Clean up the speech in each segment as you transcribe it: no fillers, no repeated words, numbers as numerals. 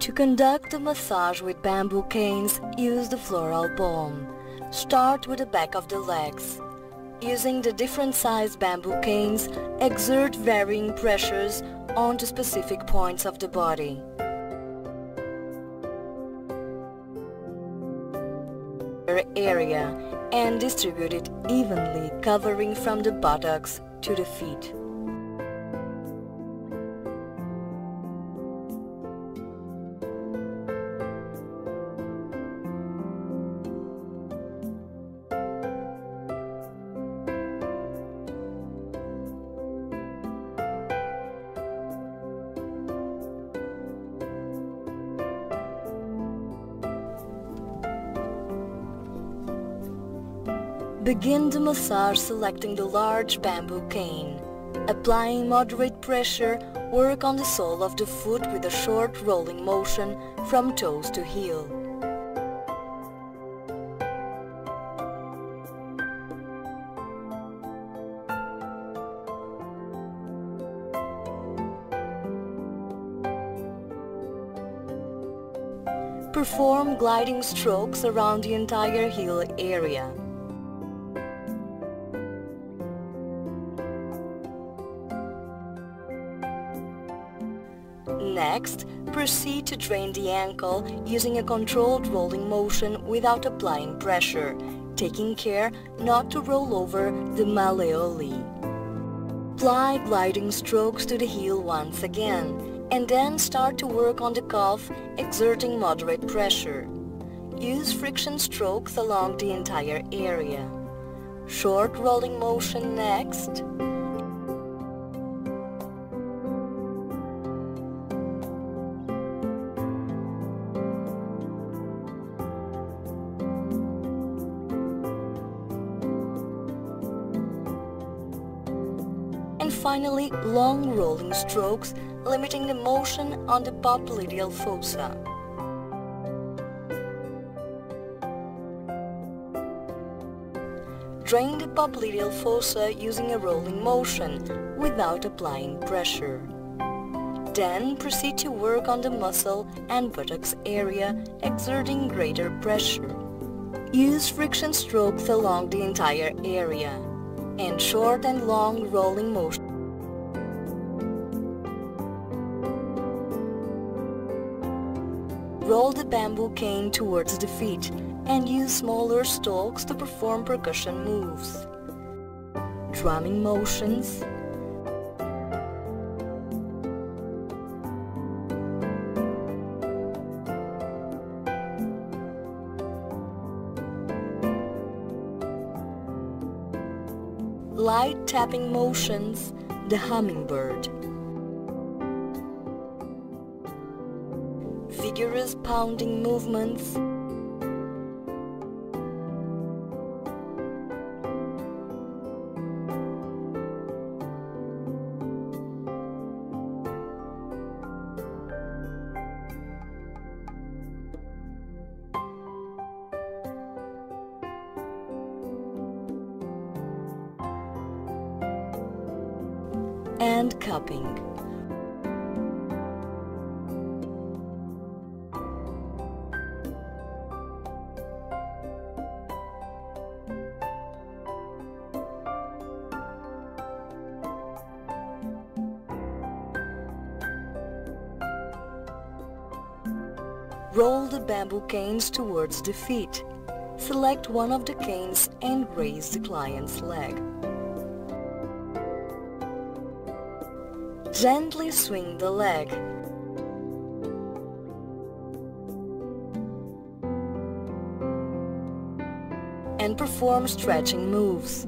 To conduct the massage with bamboo canes, use the floral balm. Start with the back of the legs. Using the different sized bamboo canes, exert varying pressures onto specific points of the body. Area and distribute it evenly, covering from the buttocks to the feet. Begin the massage selecting the large bamboo cane. Applying moderate pressure, work on the sole of the foot with a short rolling motion from toes to heel. Perform gliding strokes around the entire heel area. Next, proceed to drain the ankle using a controlled rolling motion without applying pressure, taking care not to roll over the malleoli. Apply gliding strokes to the heel once again, and then start to work on the calf, exerting moderate pressure. Use friction strokes along the entire area. Short rolling motion next. And finally, long rolling strokes, limiting the motion on the popliteal fossa. Drain the popliteal fossa using a rolling motion, without applying pressure. Then proceed to work on the muscle and buttocks area, exerting greater pressure. Use friction strokes along the entire area, and short and long rolling motion. Roll the bamboo cane towards the feet and use smaller stalks to perform percussion moves. Drumming motions. Light tapping motions, the hummingbird. Vigorous pounding movements. And cupping. Roll the bamboo canes towards the feet. Select one of the canes and raise the client's leg. Gently swing the leg. And perform stretching moves.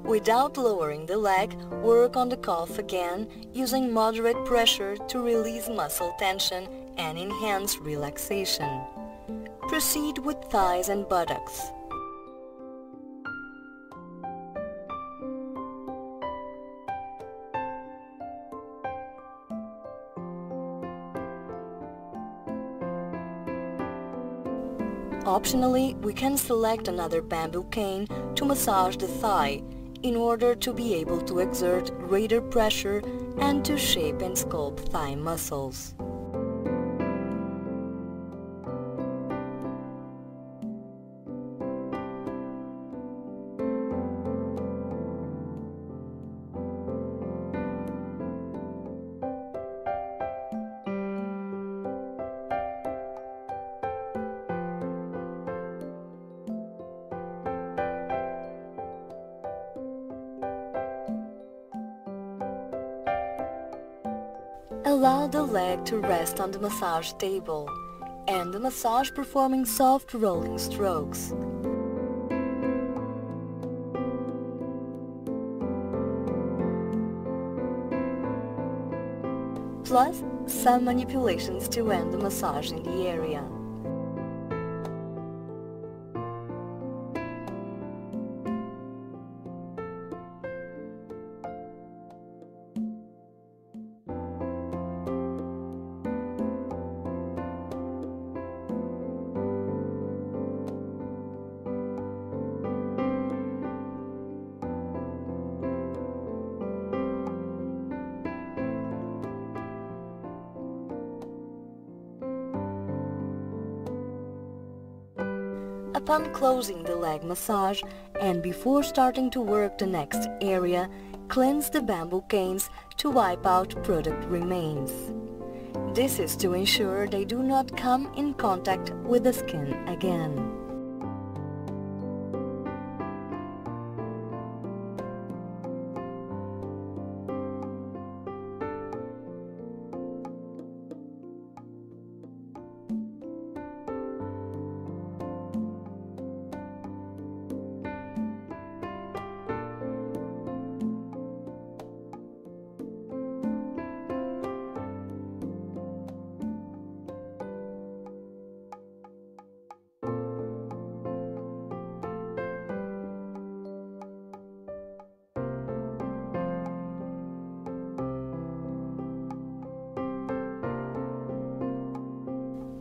Without lowering the leg, work on the calf again, using moderate pressure to release muscle tension and enhance relaxation. Proceed with thighs and buttocks. Optionally, we can select another bamboo cane to massage the thigh in order to be able to exert greater pressure and to shape and sculpt thigh muscles. Allow the leg to rest on the massage table and the massage performing soft rolling strokes. Plus, some manipulations to end the massage in the area. Upon closing the leg massage and before starting to work the next area, cleanse the bamboo canes to wipe out product remains. This is to ensure they do not come in contact with the skin again.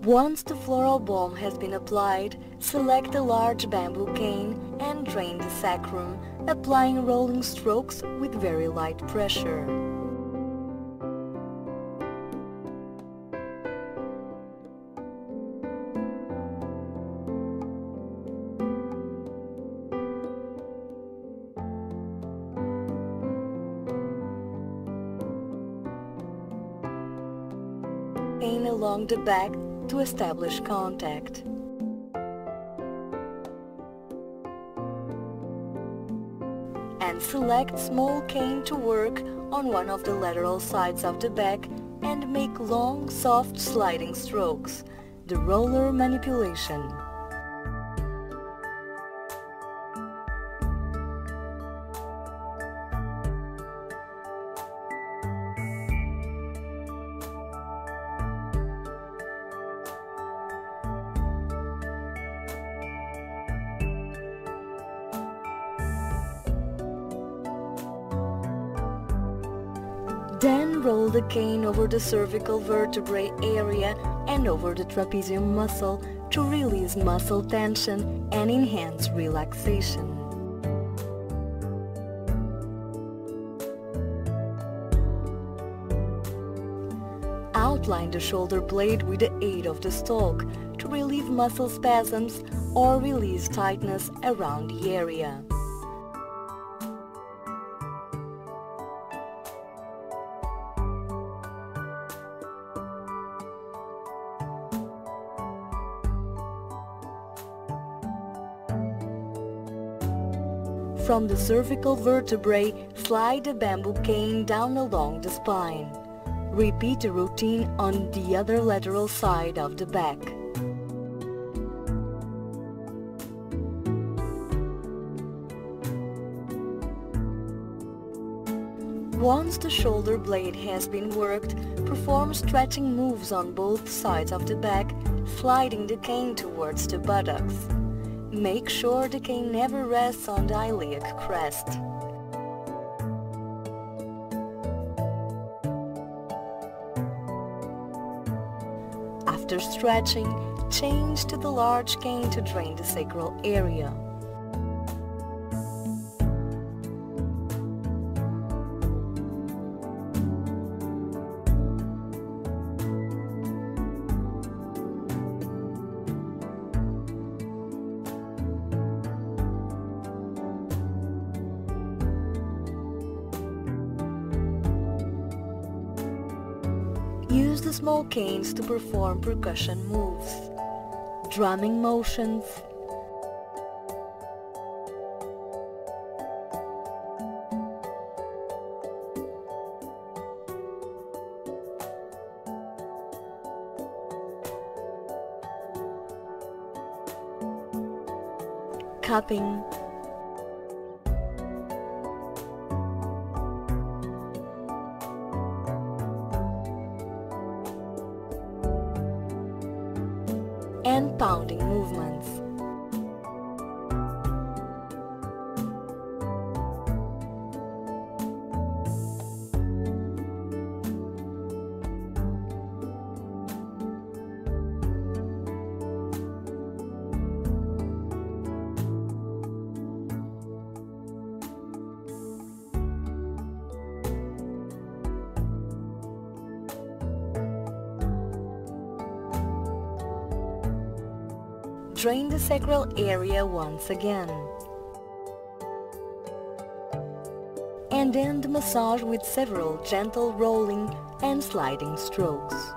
Once the floral balm has been applied, select a large bamboo cane and drain the sacrum, applying rolling strokes with very light pressure. Cane along the back to establish contact. And select small cane to work on one of the lateral sides of the back and make long, soft sliding strokes, the roller manipulation. Then roll the cane over the cervical vertebrae area and over the trapezium muscle to release muscle tension and enhance relaxation. Outline the shoulder blade with the aid of the stalk to relieve muscle spasms or release tightness around the area. From the cervical vertebrae, slide the bamboo cane down along the spine. Repeat the routine on the other lateral side of the back. Once the shoulder blade has been worked, perform stretching moves on both sides of the back, sliding the cane towards the buttocks. Make sure the cane never rests on the iliac crest. After stretching, Change to the large cane to drain the sacral area. Use the small canes to perform percussion moves, drumming motions, cupping, and pounding movements. Drain the sacral area once again. And end the massage with several gentle rolling and sliding strokes.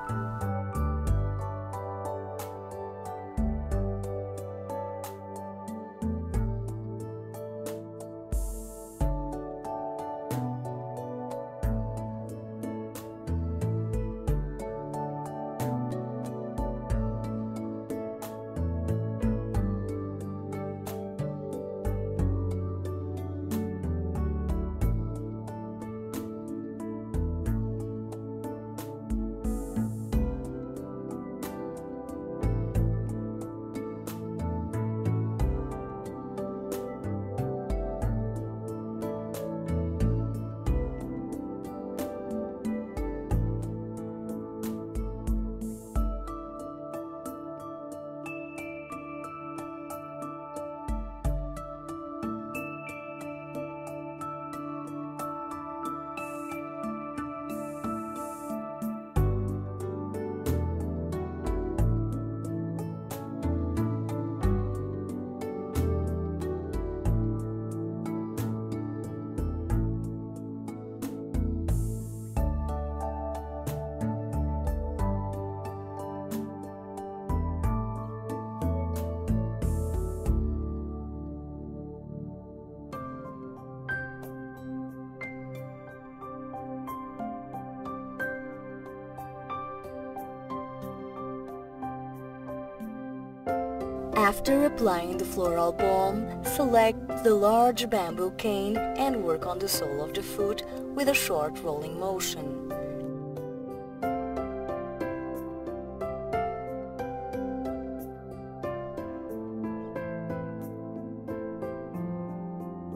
After applying the floral balm, select the large bamboo cane and work on the sole of the foot with a short rolling motion.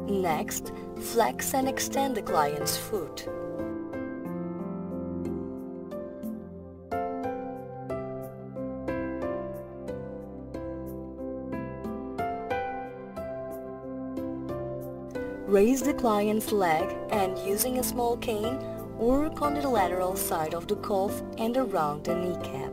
Next, flex and extend the client's foot. Raise the client's leg and, using a small cane, work on the lateral side of the calf and around the kneecap.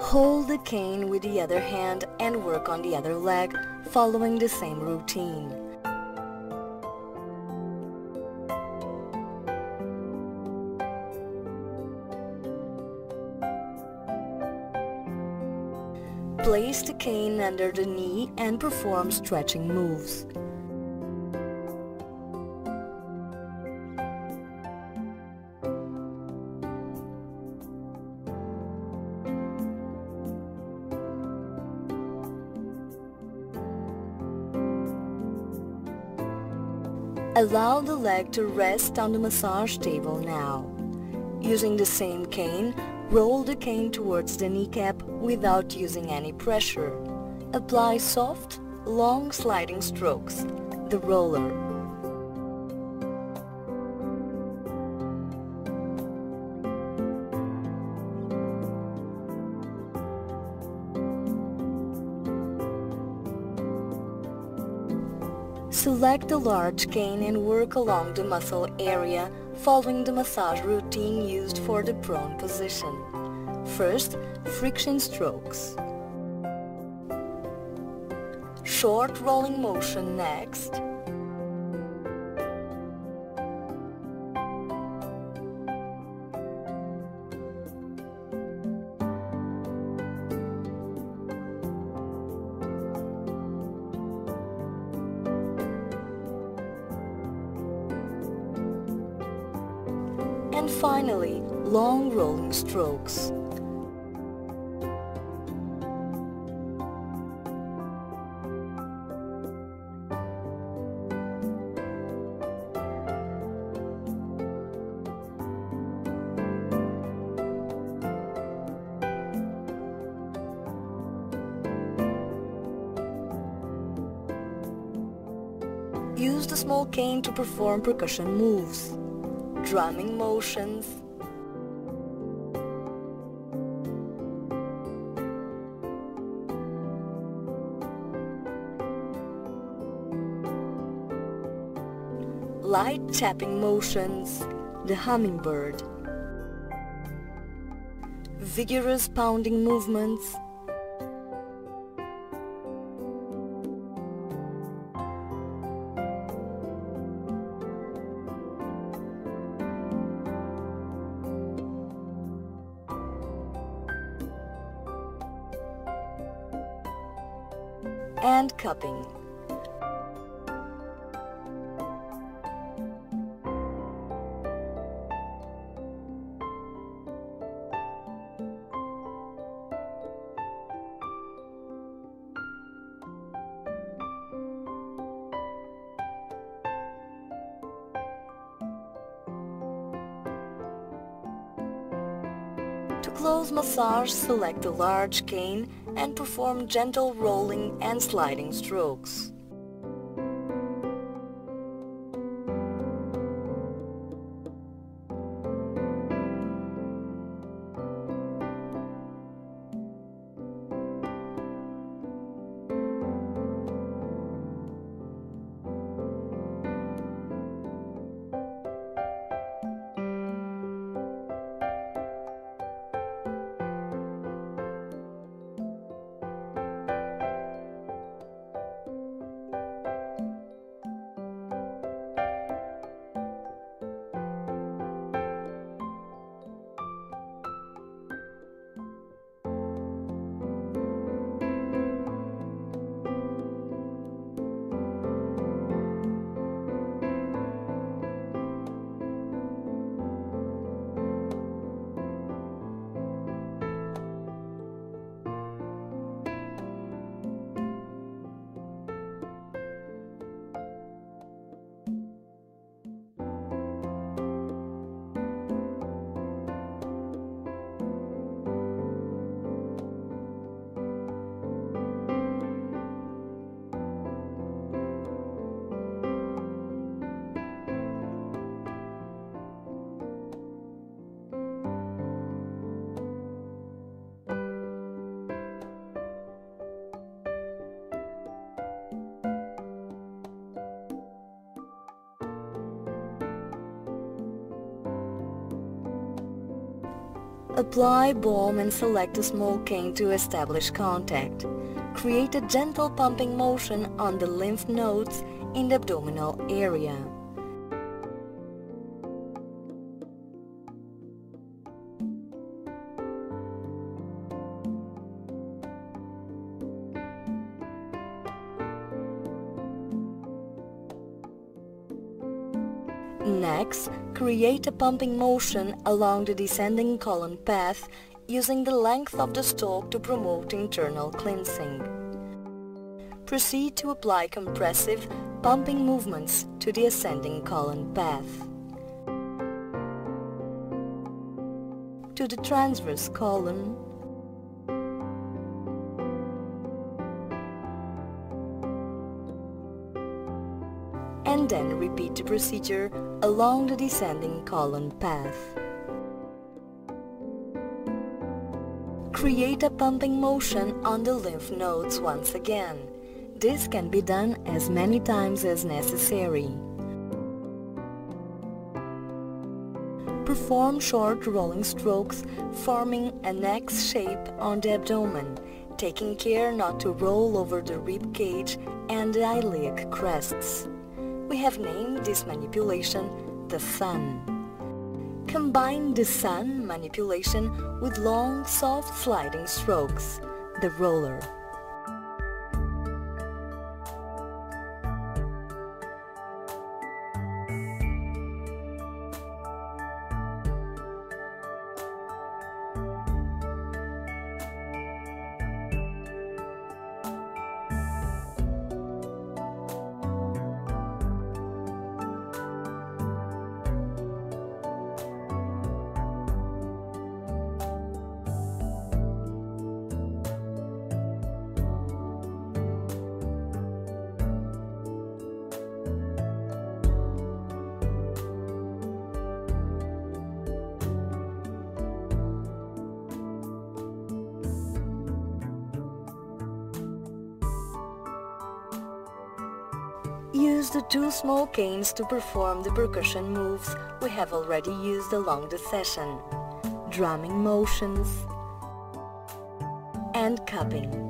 Hold the cane with the other hand and work on the other leg, following the same routine. Place the cane under the knee and perform stretching moves. Allow the leg to rest on the massage table now. Using the same cane, roll the cane towards the kneecap without using any pressure. Apply soft, long sliding strokes. the roller. Select the large cane and work along the muscle area following the massage routine used for the prone position. First, friction strokes. Short rolling motion next. And finally, long rolling strokes. Use the small cane to perform percussion moves, drumming motions, light tapping motions, the hummingbird, vigorous pounding movements, and cupping. To close massage, select the large cane and perform gentle rolling and sliding strokes. Apply balm and select a small cane to establish contact. Create a gentle pumping motion on the lymph nodes in the abdominal area. Next, create a pumping motion along the descending colon path using the length of the stalk to promote internal cleansing. Proceed to apply compressive, pumping movements to the ascending colon path. To the transverse colon, and then repeat the procedure along the descending column path. Create a pumping motion on the lymph nodes once again. This can be done as many times as necessary. Perform short rolling strokes forming an X shape on the abdomen, taking care not to roll over the rib cage and the iliac crests. We have named this manipulation the sun. Combine the sun manipulation with long, soft sliding strokes, the roller. Use the two small canes to perform the percussion moves we have already used along the session, drumming motions and cupping.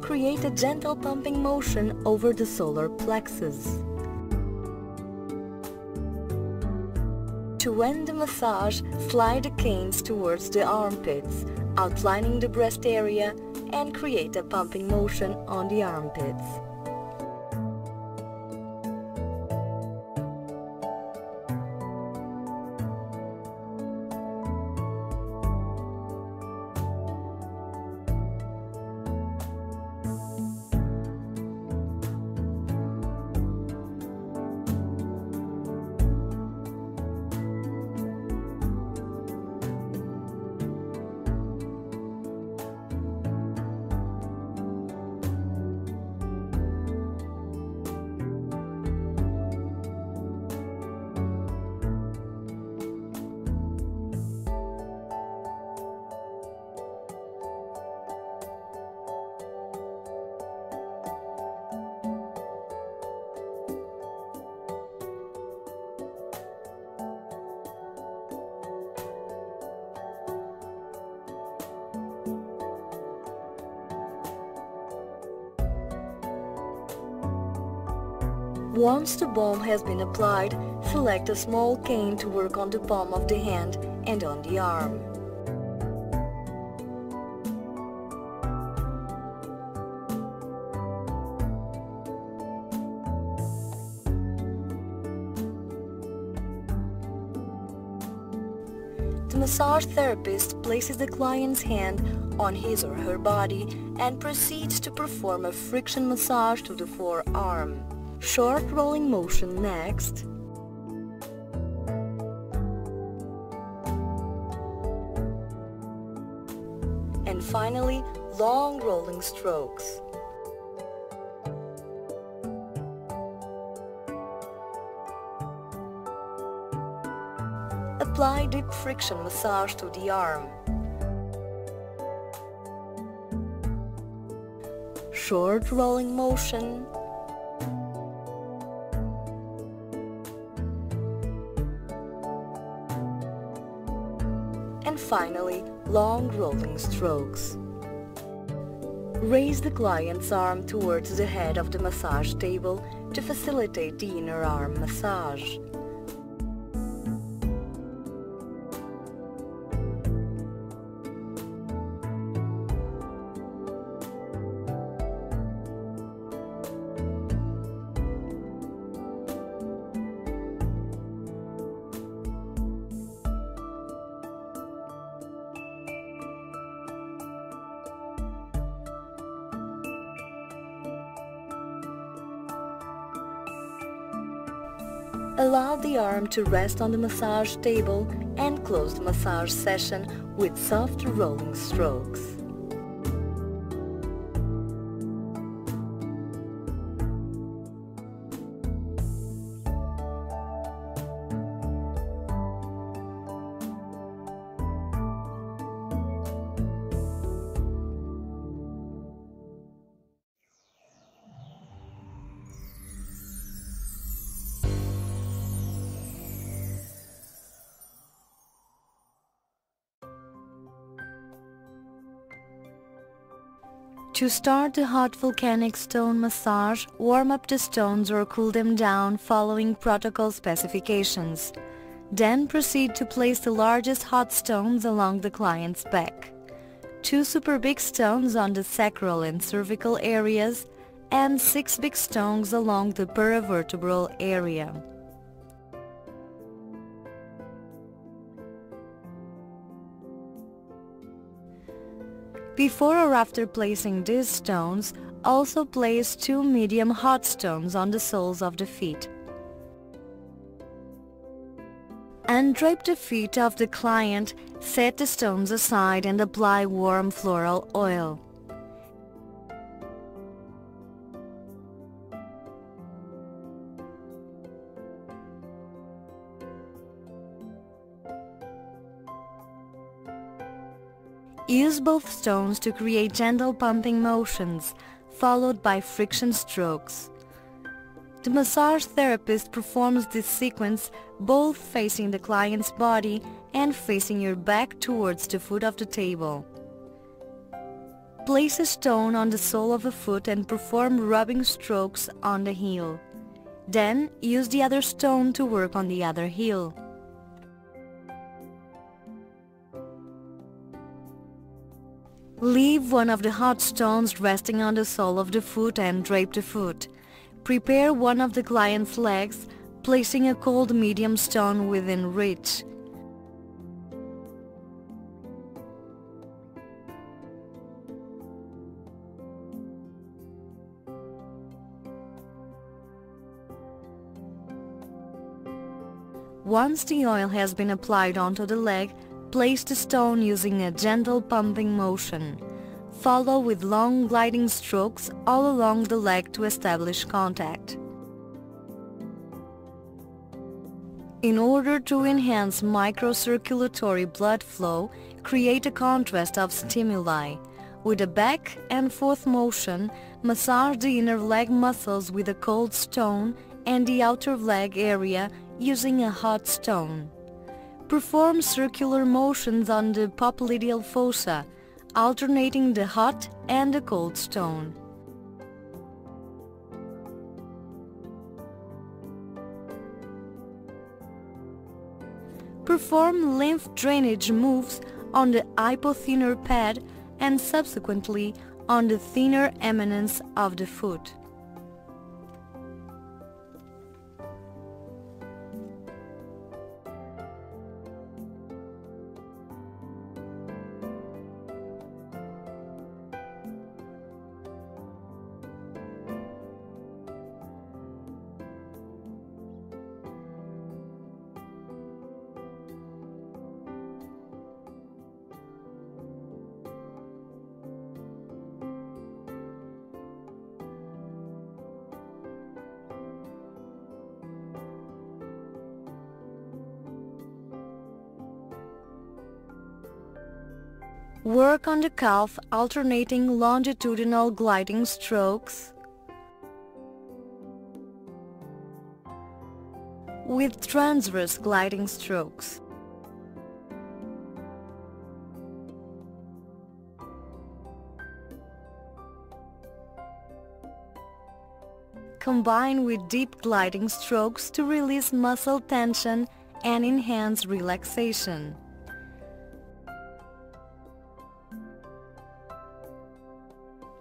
Create a gentle pumping motion over the solar plexus. To end the massage, slide the canes towards the armpits, outlining the breast area, and create a pumping motion on the armpits. Once the balm has been applied, select a small cane to work on the palm of the hand and on the arm. The massage therapist places the client's hand on his or her body and proceeds to perform a friction massage to the forearm. Short rolling motion next. And finally, long rolling strokes. Apply deep friction massage to the arm. Short rolling motion. And finally, long rolling strokes. Raise the client's arm towards the head of the massage table to facilitate the inner arm massage. Allow the arm to rest on the massage table and close the massage session with soft rolling strokes. To start the hot volcanic stone massage, warm up the stones or cool them down following protocol specifications. Then proceed to place the largest hot stones along the client's back. 2 super big stones on the sacral and cervical areas and 6 big stones along the paravertebral area. Before or after placing these stones, also place 2 medium hot stones on the soles of the feet. Undrape the feet of the client, set the stones aside and apply warm floral oil. Use both stones to create gentle pumping motions, followed by friction strokes. The massage therapist performs this sequence both facing the client's body and facing your back towards the foot of the table. Place a stone on the sole of a foot and perform rubbing strokes on the heel. Then use the other stone to work on the other heel. Leave one of the hot stones resting on the sole of the foot and drape the foot. Prepare one of the client's legs, placing a cold medium stone within reach. Once the oil has been applied onto the leg, place the stone using a gentle pumping motion. Follow with long gliding strokes all along the leg to establish contact. In order to enhance microcirculatory blood flow, create a contrast of stimuli. With a back and forth motion, massage the inner leg muscles with a cold stone and the outer leg area using a hot stone. Perform circular motions on the popliteal fossa, alternating the hot and the cold stone. Perform lymph drainage moves on the hypothenor pad and subsequently on the thinner eminence of the foot. Work on the calf, alternating longitudinal gliding strokes with transverse gliding strokes. Combine with deep gliding strokes to release muscle tension and enhance relaxation.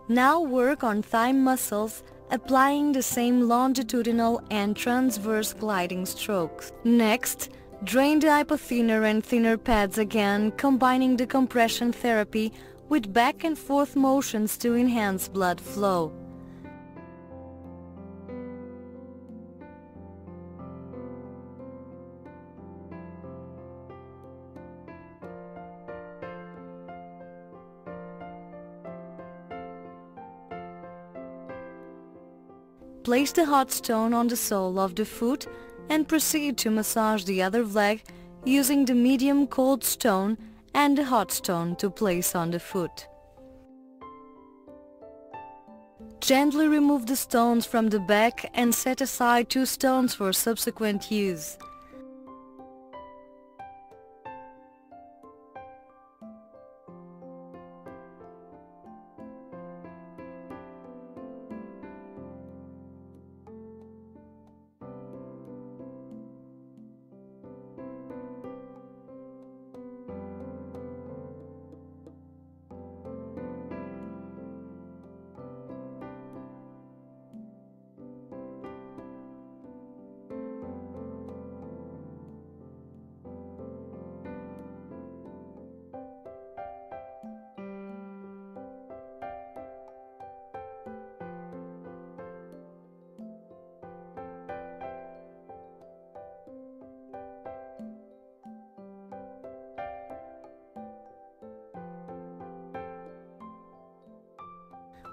Now work on thigh muscles, applying the same longitudinal and transverse gliding strokes. Next, drain the hypothenor and thinner pads again, combining the compression therapy with back and forth motions to enhance blood flow. Place the hot stone on the sole of the foot and proceed to massage the other leg using the medium cold stone and the hot stone to place on the foot. Gently remove the stones from the back and set aside 2 stones for subsequent use.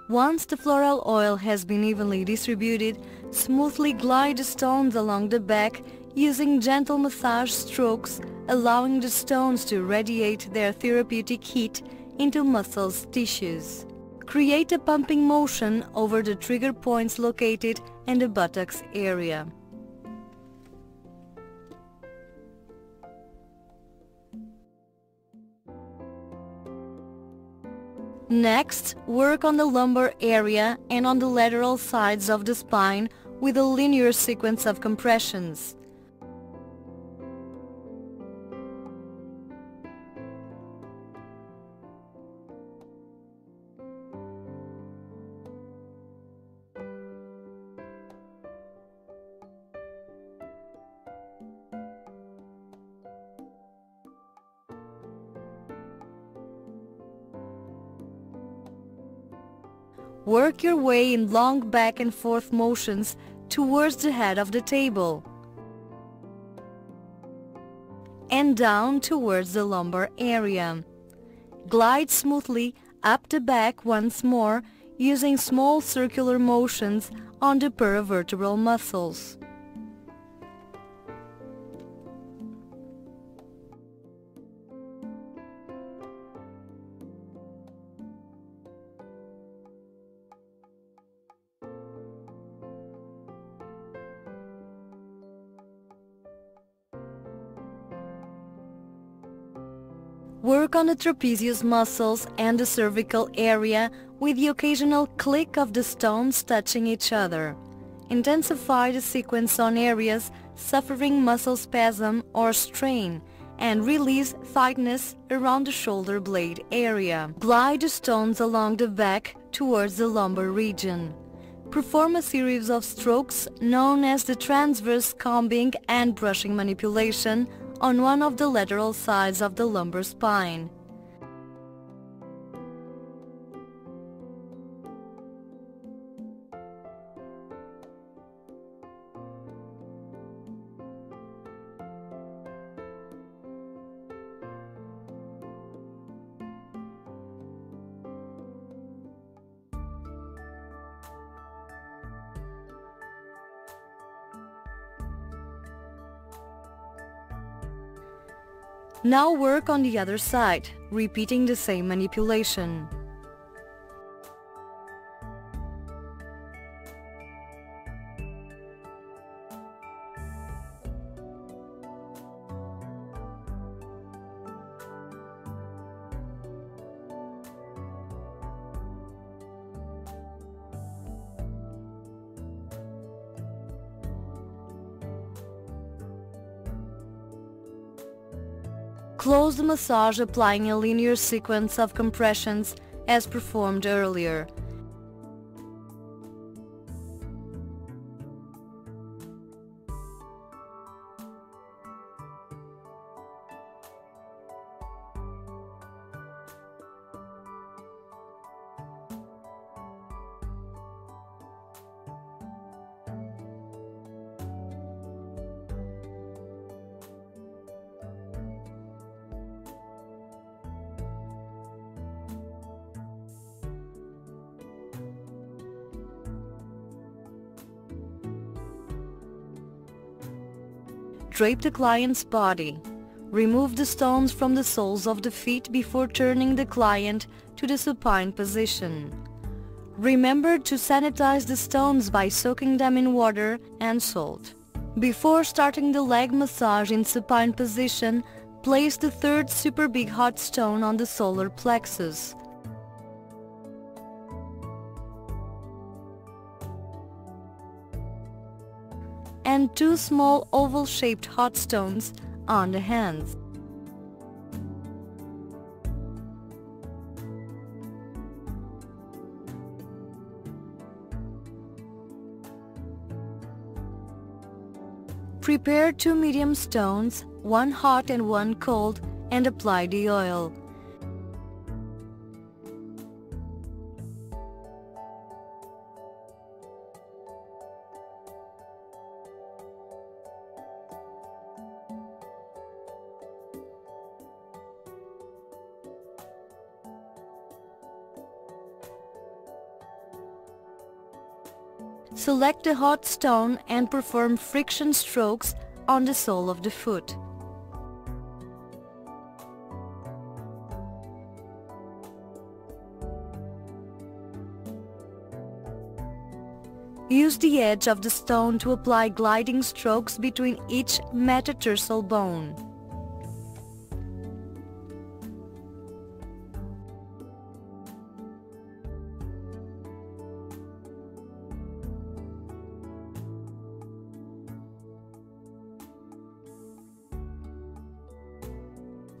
Once the floral oil has been evenly distributed, smoothly glide the stones along the back using gentle massage strokes, allowing the stones to radiate their therapeutic heat into muscles tissues. Create a pumping motion over the trigger points located in the buttocks area. Next, work on the lumbar area and on the lateral sides of the spine with a linear sequence of compressions. Work your way in long back and forth motions towards the head of the table and down towards the lumbar area. Glide smoothly up the back once more using small circular motions on the paravertebral muscles. Work on the trapezius muscles and the cervical area with the occasional click of the stones touching each other. Intensify the sequence on areas suffering muscle spasm or strain and release tightness around the shoulder blade area. Glide the stones along the back towards the lumbar region. Perform a series of strokes known as the transverse combing and brushing manipulation on one of the lateral sides of the lumbar spine. Now work on the other side, repeating the same manipulation. Close the massage applying a linear sequence of compressions as performed earlier. Drape the client's body. Remove the stones from the soles of the feet before turning the client to the supine position. Remember to sanitize the stones by soaking them in water and salt. Before starting the leg massage in supine position, place the third super big hot stone on the solar plexus. And two small oval-shaped hot stones on the hands. Prepare two medium stones, one hot and one cold, and apply the oil. Select the hot stone and perform friction strokes on the sole of the foot. Use the edge of the stone to apply gliding strokes between each metatarsal bone.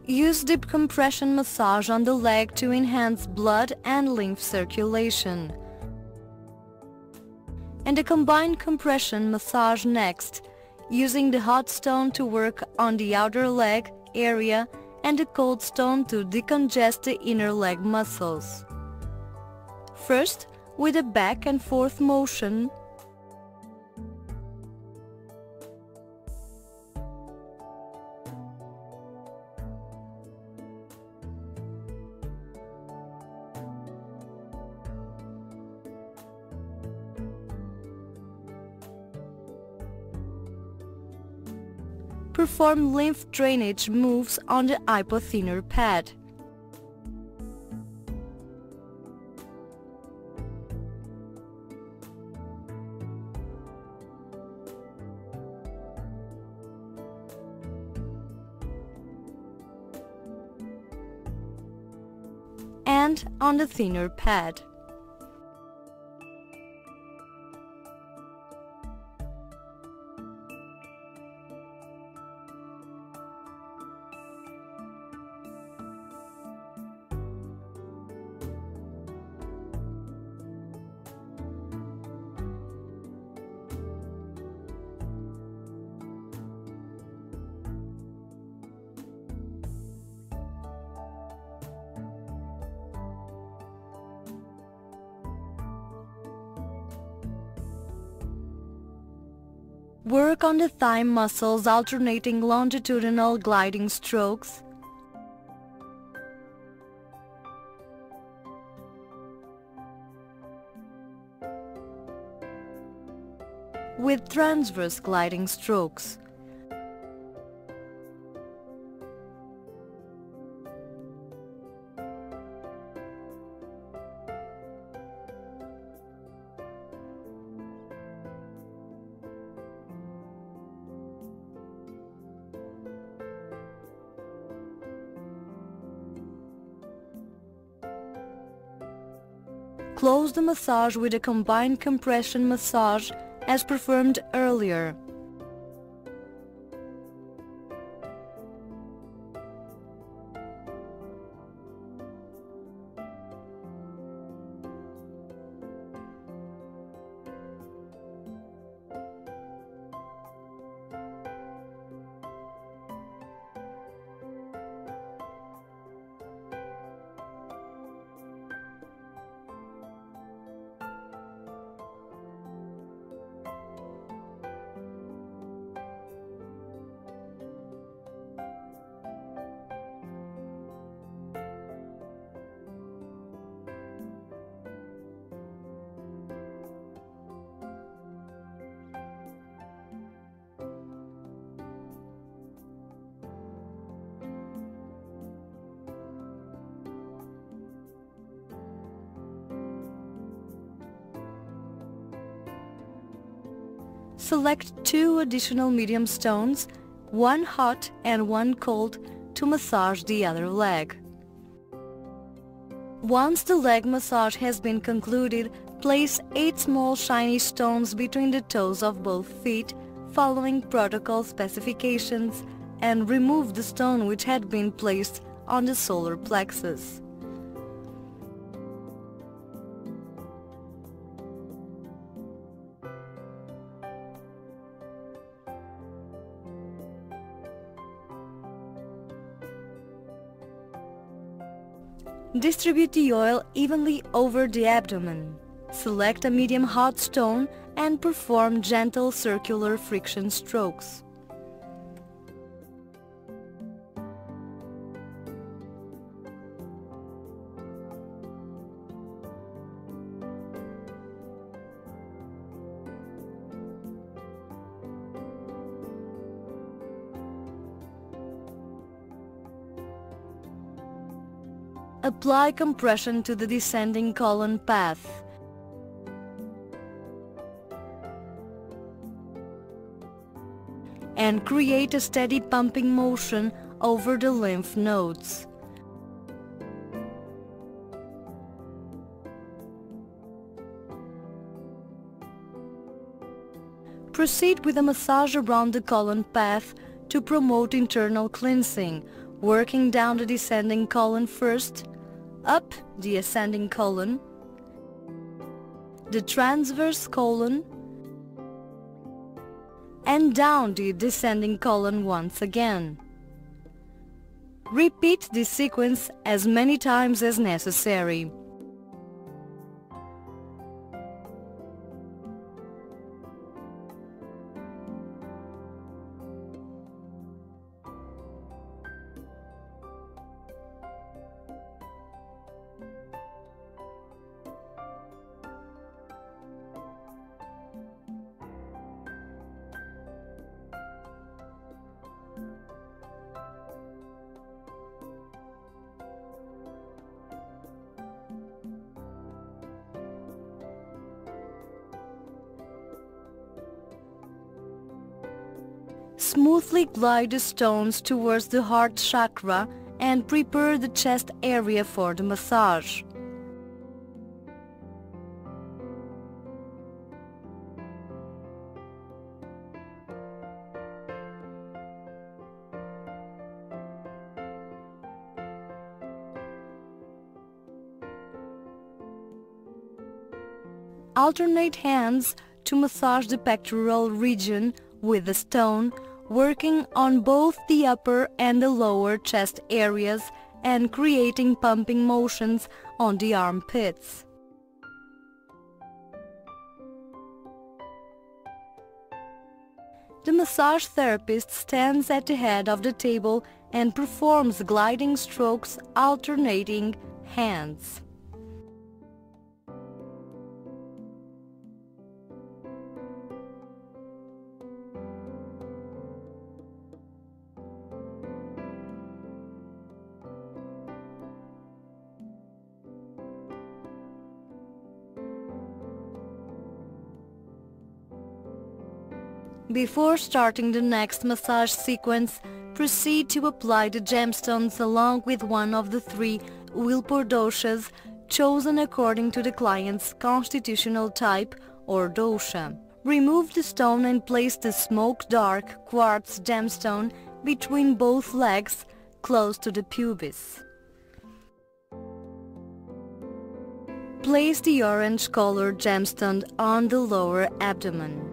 Use deep compression massage on the leg to enhance blood and lymph circulation. And a combined compression massage next, using the hot stone to work on the outer leg area and the cold stone to decongest the inner leg muscles. First, with a back and forth motion, perform lymph drainage moves on the hypothenor pad. And on the thinner pad. Work on the thigh muscles, alternating longitudinal gliding strokes. With transverse gliding strokes. Close the massage with a combined compression massage as performed earlier. select 2 additional medium stones, one hot and one cold, to massage the other leg. Once the leg massage has been concluded, place 8 small shiny stones between the toes of both feet, following protocol specifications, and remove the stone which had been placed on the solar plexus. Distribute the oil evenly over the abdomen. Select a medium hot stone and perform gentle circular friction strokes. Apply compression to the descending colon path. And create a steady pumping motion over the lymph nodes. Proceed with a massage around the colon path to promote internal cleansing, working down the descending colon first, up the ascending colon, the transverse colon, and down the descending colon once again. Repeat this sequence as many times as necessary. Smoothly glide the stones towards the heart chakra and prepare the chest area for the massage. Alternate hands to massage the pectoral region with the stone, working on both the upper and the lower chest areas and creating pumping motions on the armpits. The massage therapist stands at the head of the table and performs gliding strokes alternating hands. Before starting the next massage sequence, proceed to apply the gemstones along with one of the 3 Willpower doshas chosen according to the client's constitutional type or dosha. Remove the stone and place the smoke dark quartz gemstone between both legs, close to the pubis. Place the orange colored gemstone on the lower abdomen.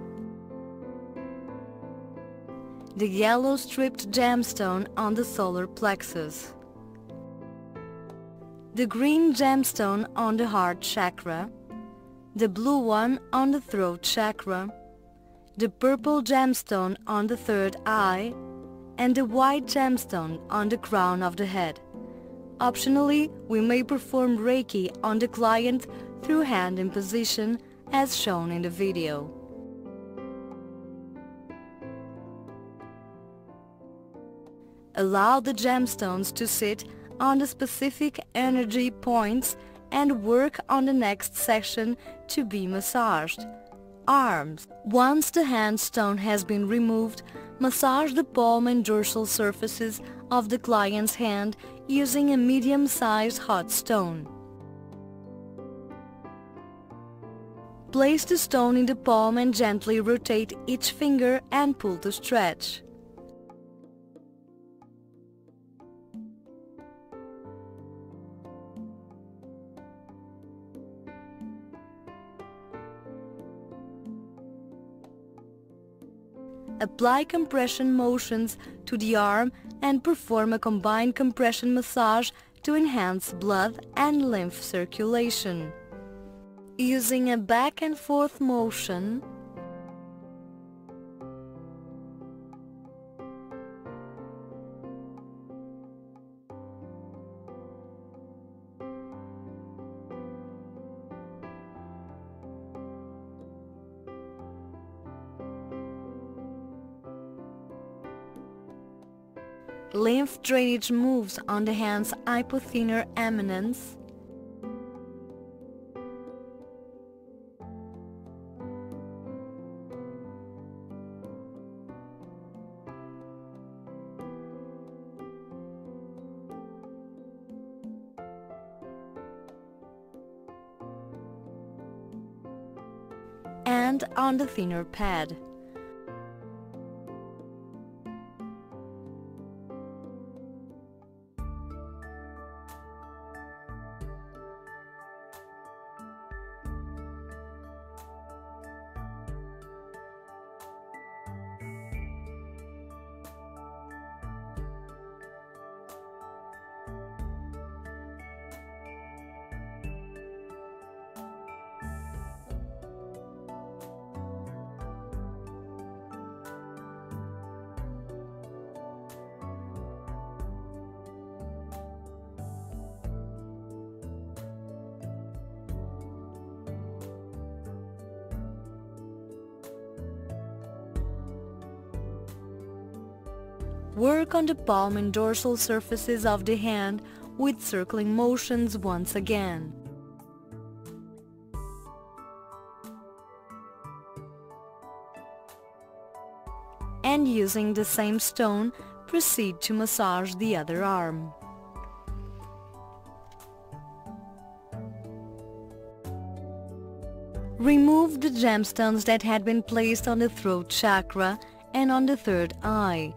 The yellow striped gemstone on the solar plexus. The green gemstone on the heart chakra. The blue one on the throat chakra. The purple gemstone on the third eye. And the white gemstone on the crown of the head. Optionally, we may perform Reiki on the client through hand imposition as shown in the video. Allow the gemstones to sit on the specific energy points and work on the next section to be massaged. Arms. Once the hand stone has been removed, massage the palm and dorsal surfaces of the client's hand using a medium-sized hot stone. Place the stone in the palm and gently rotate each finger and pull to stretch. Apply compression motions to the arm and perform a combined compression massage to enhance blood and lymph circulation. Using a back and forth motion, lymph drainage moves on the hand's hypothenar eminence, and on the thinner pad. Work on the palm and dorsal surfaces of the hand with circling motions once again. And using the same stone, proceed to massage the other arm. Remove the gemstones that had been placed on the throat chakra and on the third eye.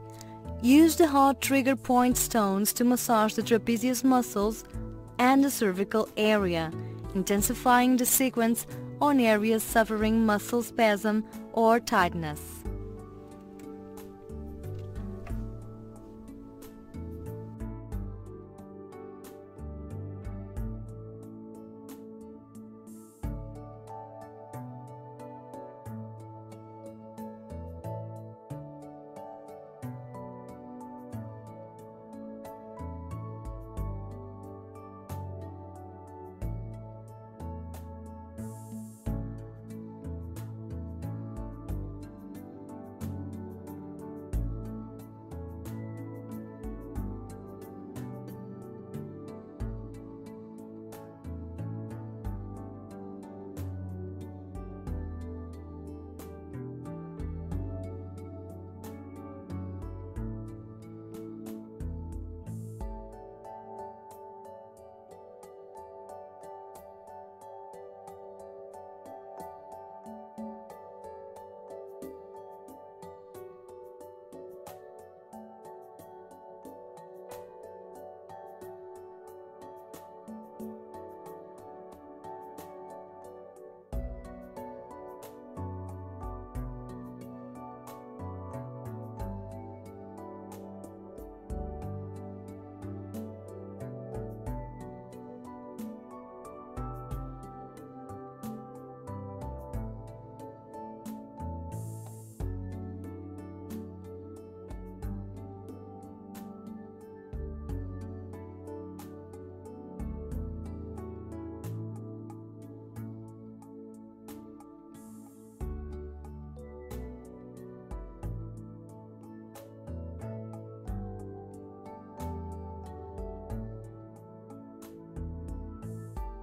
Use the hot trigger point stones to massage the trapezius muscles and the cervical area, intensifying the sequence on areas suffering muscle spasm or tightness.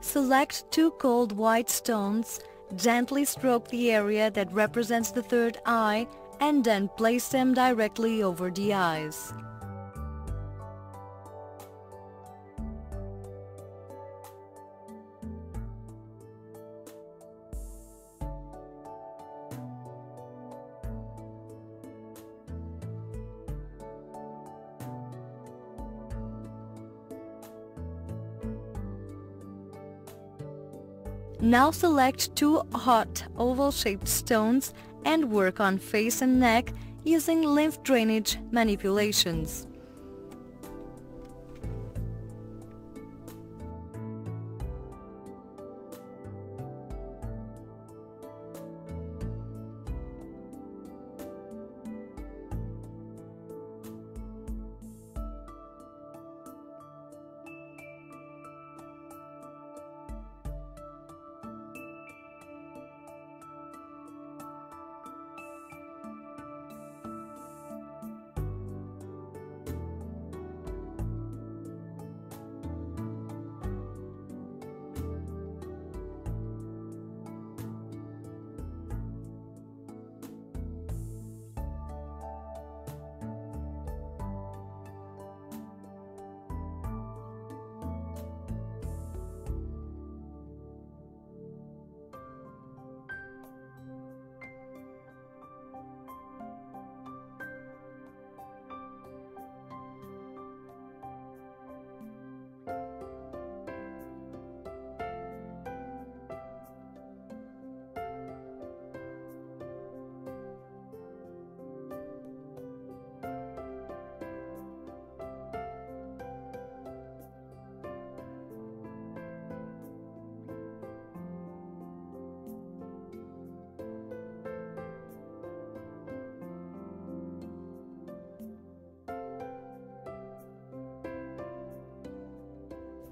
Select 2 cold white stones Gently stroke the area that represents the third eye and then place them directly over the eyes. Now select two hot oval-shaped stones and work on face and neck using lymph drainage manipulations.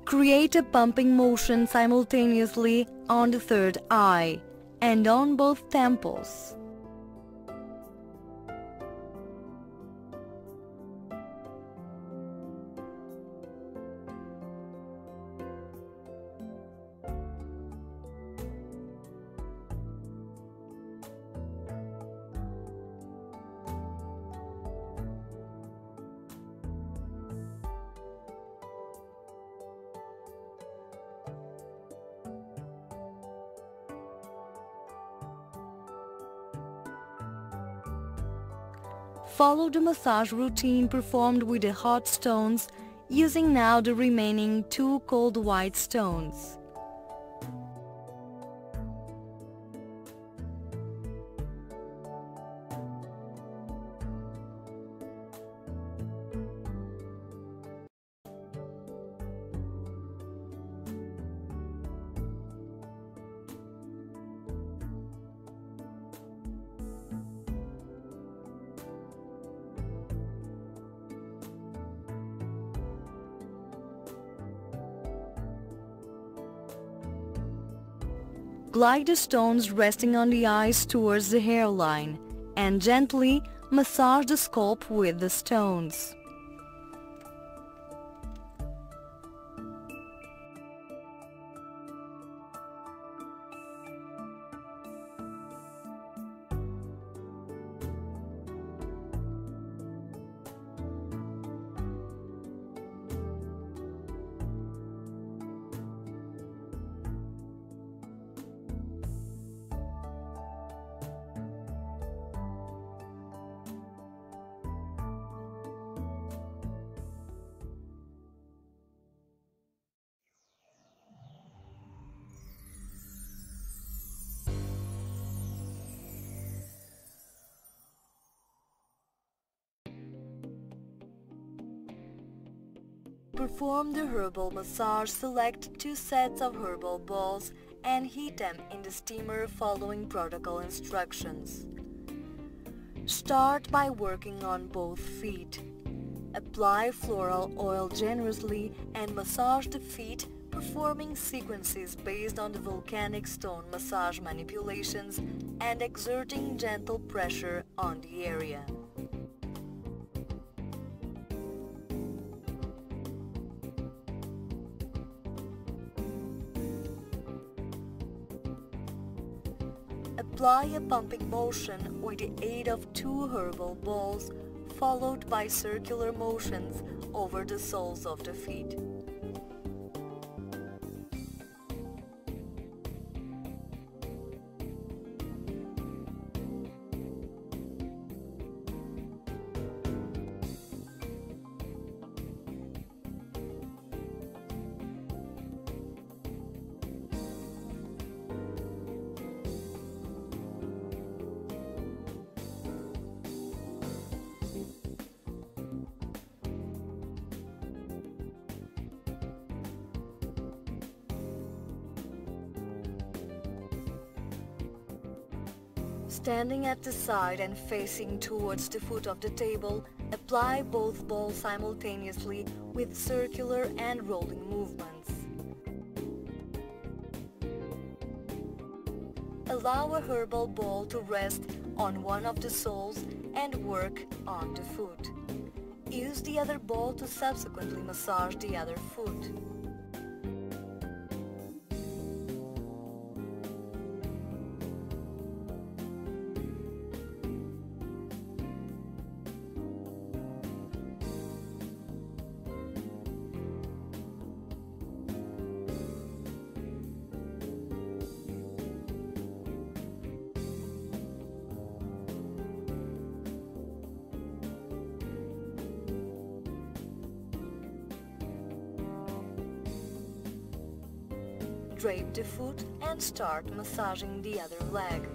Create a pumping motion simultaneously on the third eye and on both temples. Follow the massage routine performed with the hot stones, using now the remaining two cold white stones. Glide the stones resting on the eyes towards the hairline and gently massage the scalp with the stones. Perform the herbal massage. Select 2 sets of herbal balls and heat them in the steamer following protocol instructions. Start by working on both feet. Apply floral oil generously and massage the feet, performing sequences based on the volcanic stone massage manipulations and exerting gentle pressure on the area. Apply a pumping motion with the aid of 2 herbal balls, followed by circular motions over the soles of the feet. Standing at the side and facing towards the foot of the table, apply both balls simultaneously with circular and rolling movements. Allow a herbal ball to rest on one of the soles and work on the foot. Use the other ball to subsequently massage the other foot. Drape the foot and start massaging the other leg.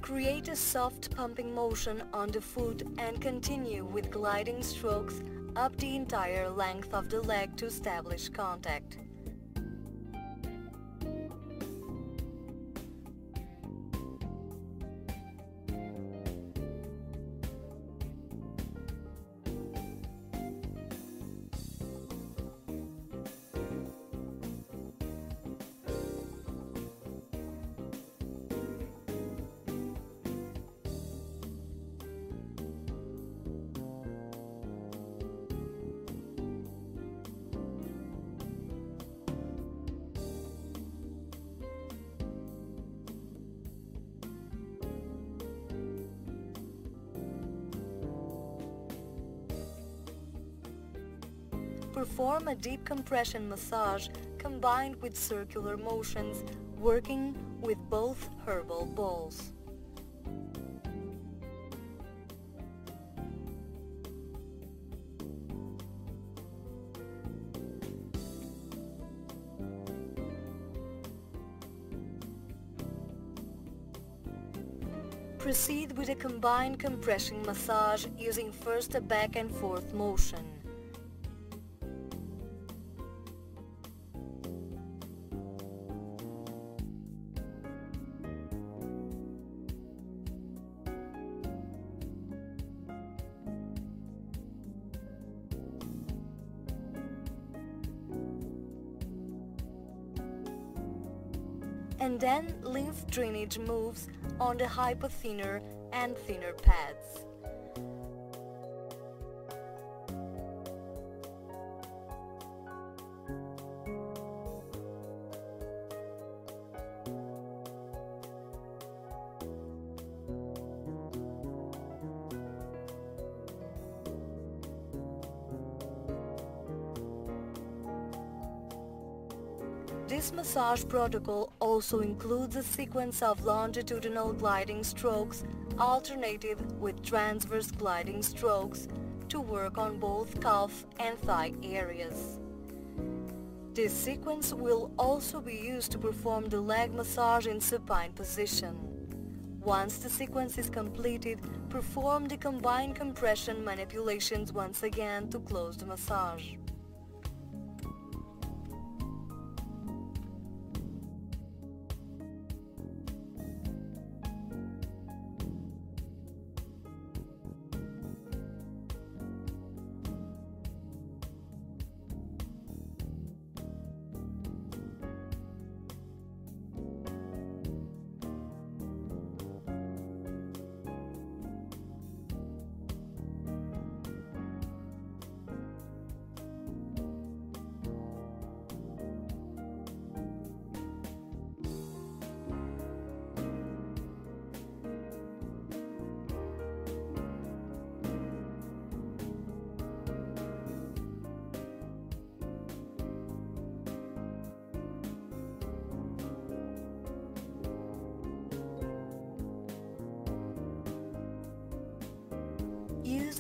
Create a soft pumping motion on the foot and continue with gliding strokes up the entire length of the leg to establish contact. Perform a deep compression massage combined with circular motions, working with both herbal balls. Proceed with a combined compression massage using first a back and forth motion. And then lymph drainage moves on the hypothinner and thinner pads. This massage protocol also includes a sequence of longitudinal gliding strokes alternated with transverse gliding strokes to work on both calf and thigh areas. This sequence will also be used to perform the leg massage in supine position. Once the sequence is completed, perform the combined compression manipulations once again to close the massage.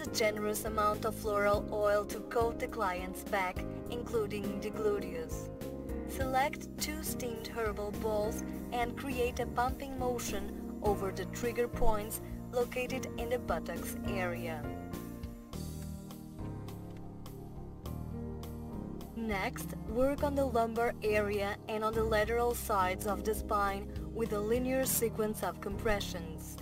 a generous amount of floral oil to coat the client's back, including the gluteus. Select 2 steamed herbal balls and create a pumping motion over the trigger points located in the buttocks area. Next, work on the lumbar area and on the lateral sides of the spine with a linear sequence of compressions.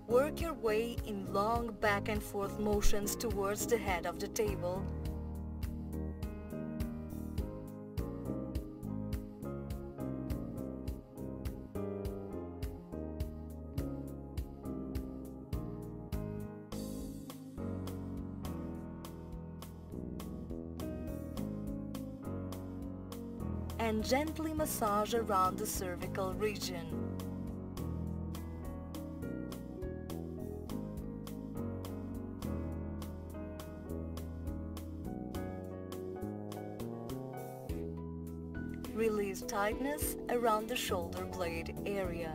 Work your way in long back and forth motions towards the head of the table. And gently massage around the cervical region. Release tightness around the shoulder blade area.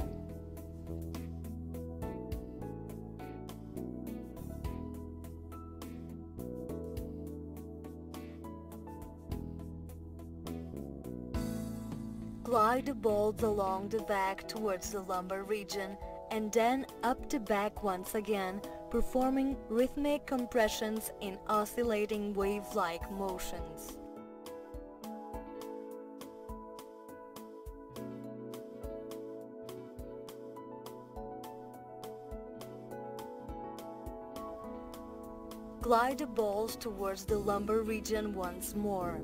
Glide the balls along the back towards the lumbar region and then up the back once again, performing rhythmic compressions in oscillating wave-like motions. Glide the balls towards the lumbar region once more.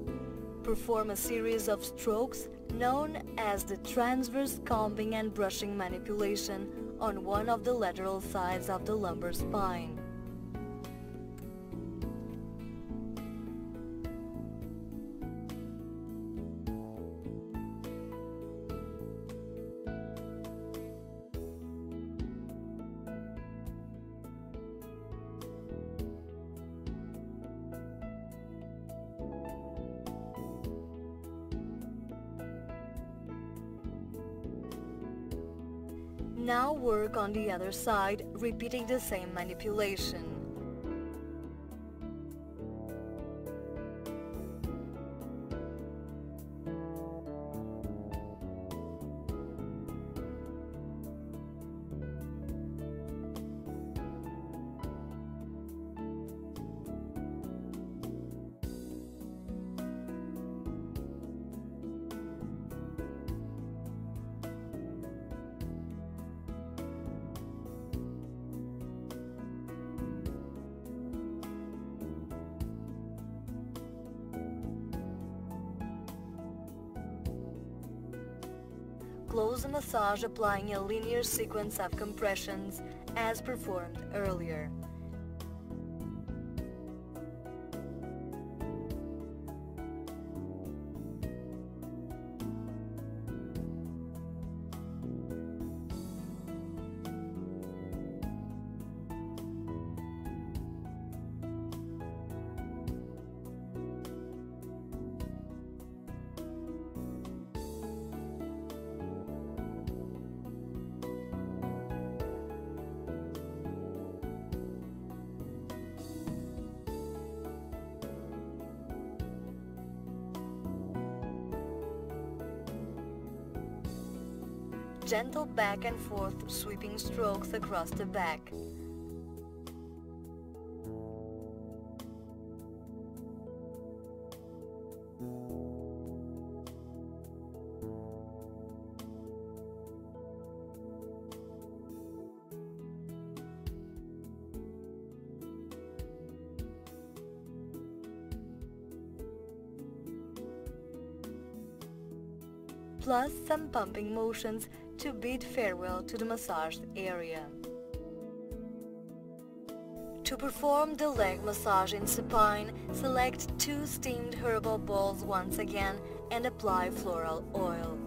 Perform a series of strokes known as the transverse combing and brushing manipulation on one of the lateral sides of the lumbar spine. Now work on the other side, repeating the same manipulation. Close the massage applying a linear sequence of compressions as performed earlier. Gentle back and forth sweeping strokes across the back. plus some pumping motions to bid farewell to the massaged area. To perform the leg massage in supine, select 2 steamed herbal balls once again and apply floral oil.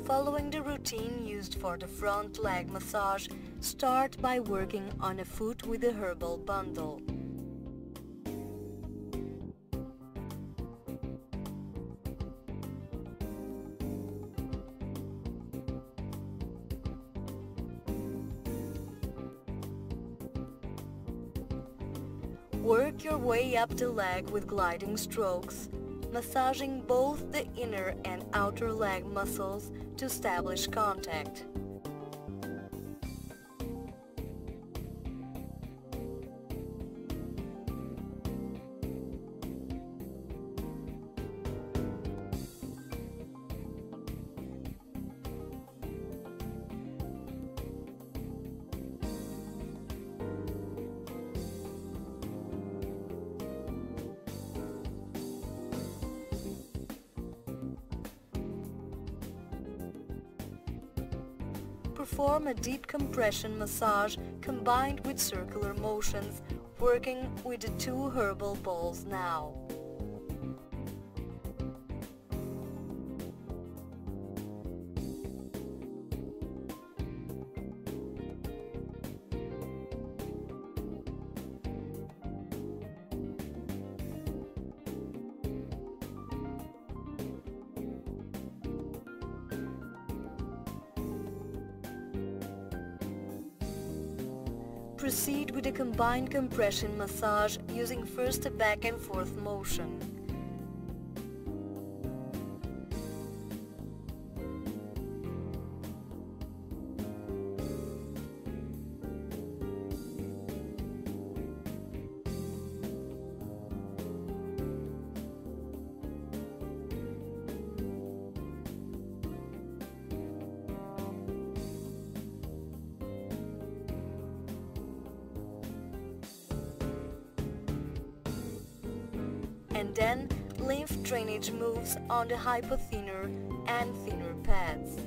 Following the routine used for the front leg massage, start by working on a foot with a herbal bundle. Work your way up the leg with gliding strokes, massaging both the inner and outer leg muscles to establish contact. Perform a deep compression massage combined with circular motions, working with the 2 herbal balls now. Proceed with a combined compression massage using first a back and forth motion. And then lymph drainage moves on the hypothenor and thinner pads.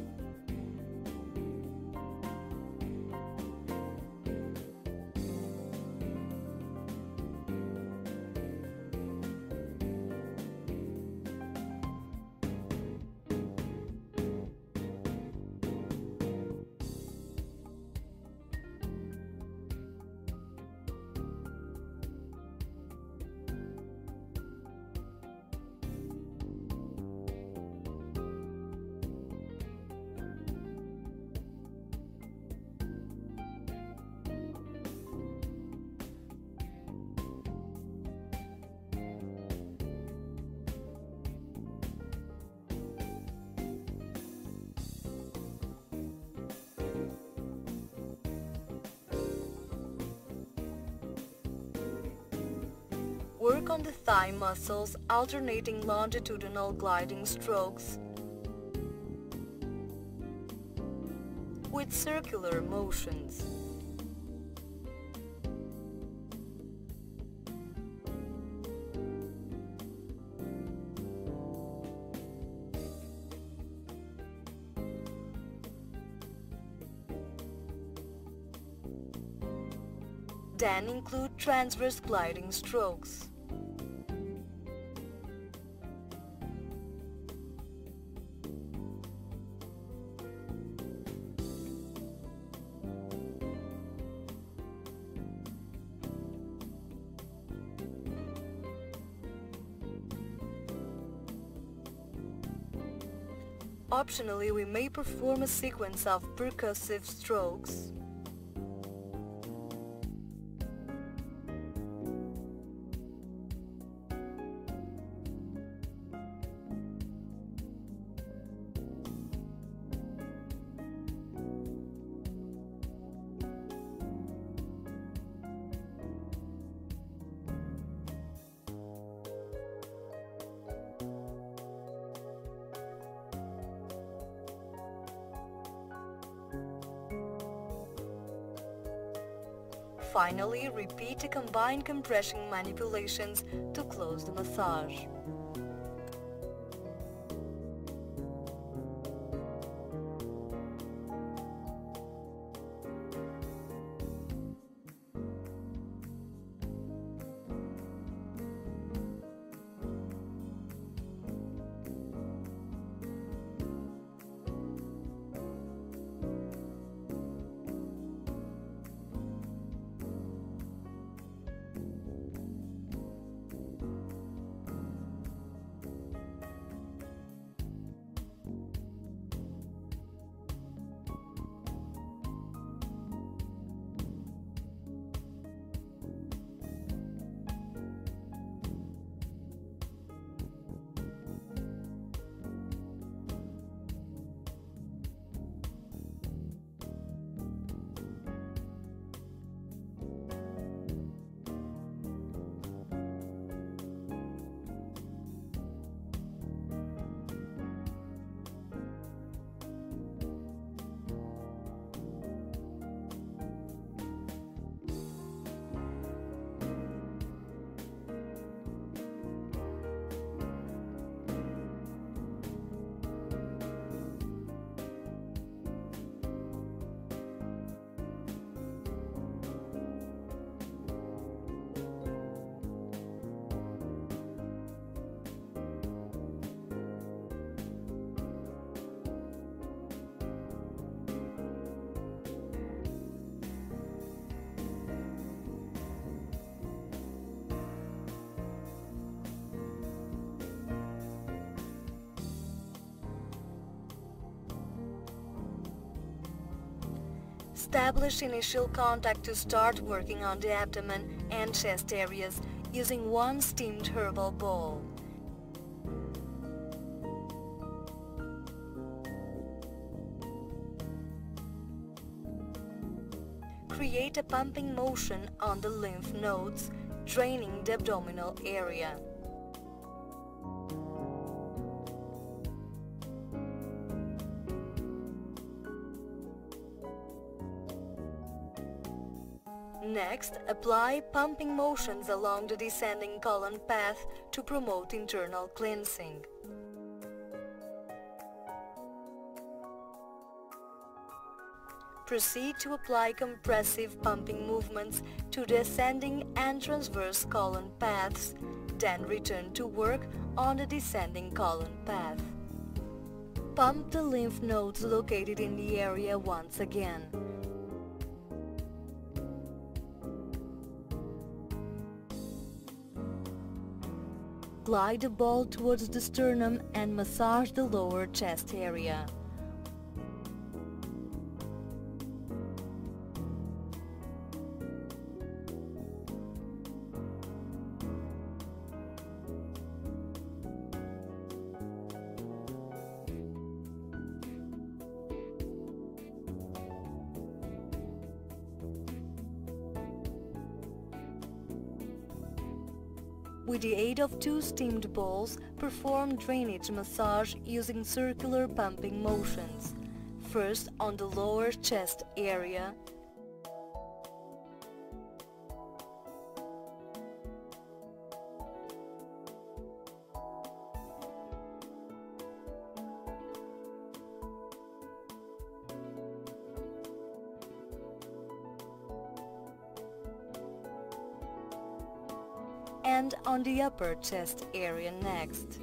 Work on the thigh muscles, alternating longitudinal gliding strokes with circular motions. Then include transverse gliding strokes. Optionally, we may perform a sequence of percussive strokes. Finally, repeat the combined compression manipulations to close the massage. Establish initial contact to start working on the abdomen and chest areas using one steamed herbal bowl. Create a pumping motion on the lymph nodes, draining the abdominal area. Next, apply pumping motions along the descending colon path to promote internal cleansing. Proceed to apply compressive pumping movements to the ascending and transverse colon paths, then return to work on the descending colon path. Pump the lymph nodes located in the area once again. Glide the ball towards the sternum and massage the lower chest area. With the aid of two steamed bowls, perform drainage massage using circular pumping motions. First on the lower chest area, and on the upper chest area next.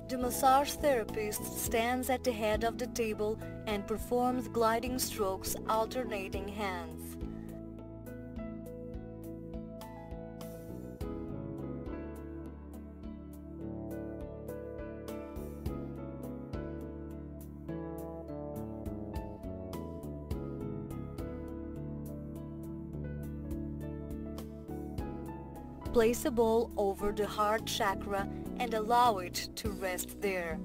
The massage therapist stands at the head of the table and performs gliding strokes alternating hands. Place a ball over the heart chakra and allow it to rest there.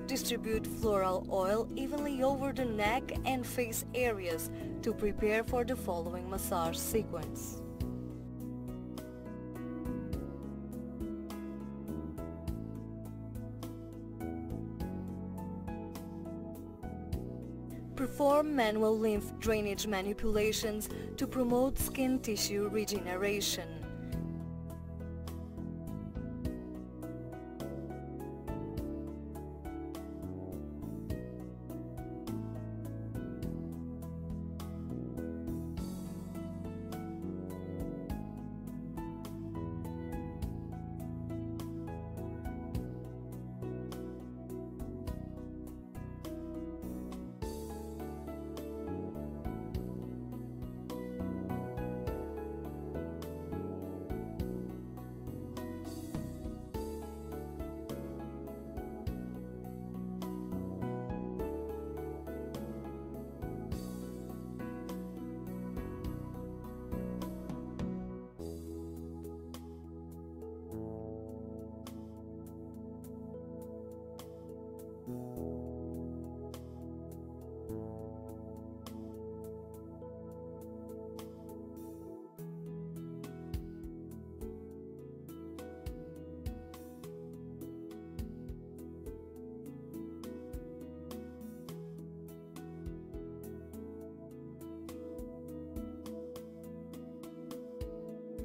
Distribute floral oil evenly over the neck and face areas to prepare for the following massage sequence. Perform manual lymph drainage manipulations to promote skin tissue regeneration.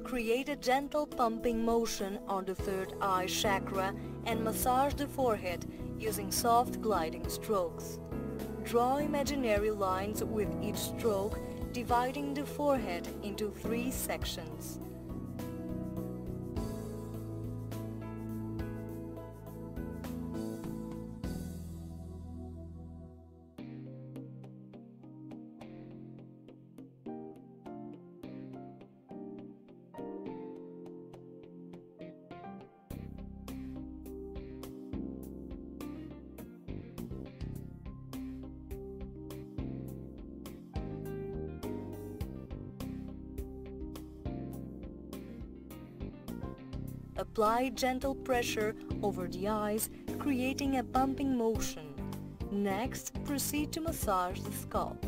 Create a gentle pumping motion on the third eye chakra and massage the forehead using soft gliding strokes. Draw imaginary lines with each stroke, dividing the forehead into 3 sections. Apply gentle pressure over the eyes, creating a pumping motion. Next, proceed to massage the scalp.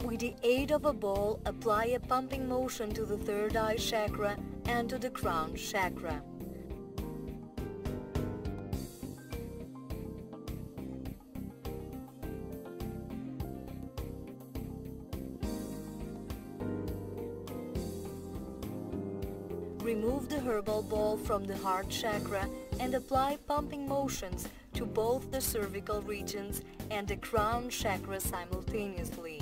With the aid of a ball, apply a pumping motion to the third eye chakra and to the crown chakra. Remove the herbal ball from the heart chakra and apply pumping motions to both the cervical regions and the crown chakra simultaneously.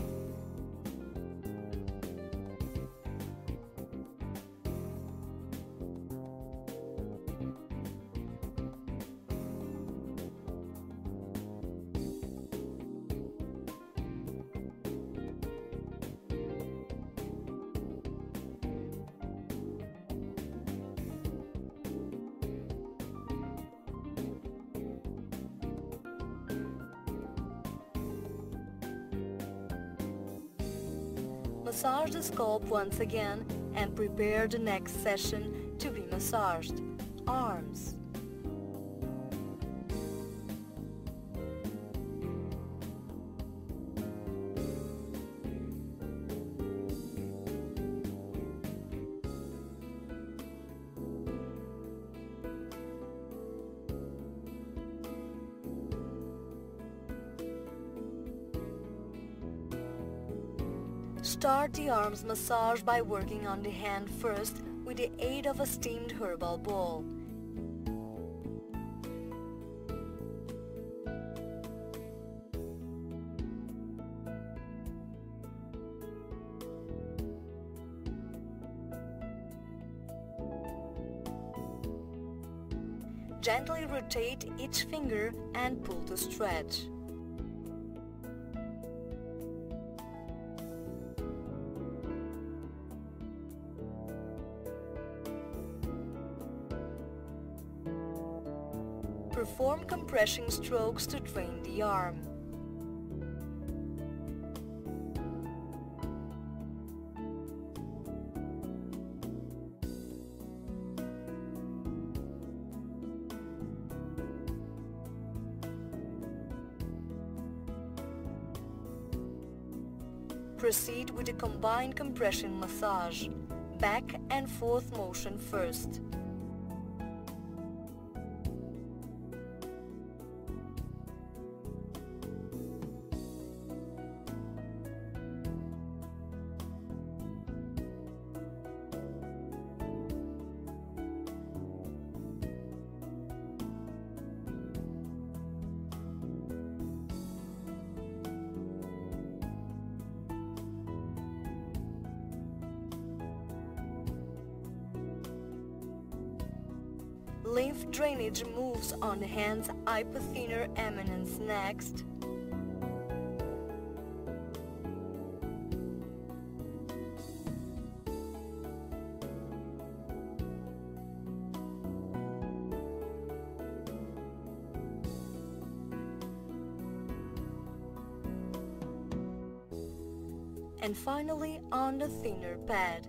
Massage the scalp once again and prepare the next session to be massaged. Arms. Start the arms massage by working on the hand first with the aid of a steamed herbal ball. Gently rotate each finger and pull to stretch. Perform compressing strokes to drain the arm. Proceed with a combined compression massage, back and forth motion first. Lymph drainage moves on the hand's hypothenar eminence next. And finally on the thinner pad.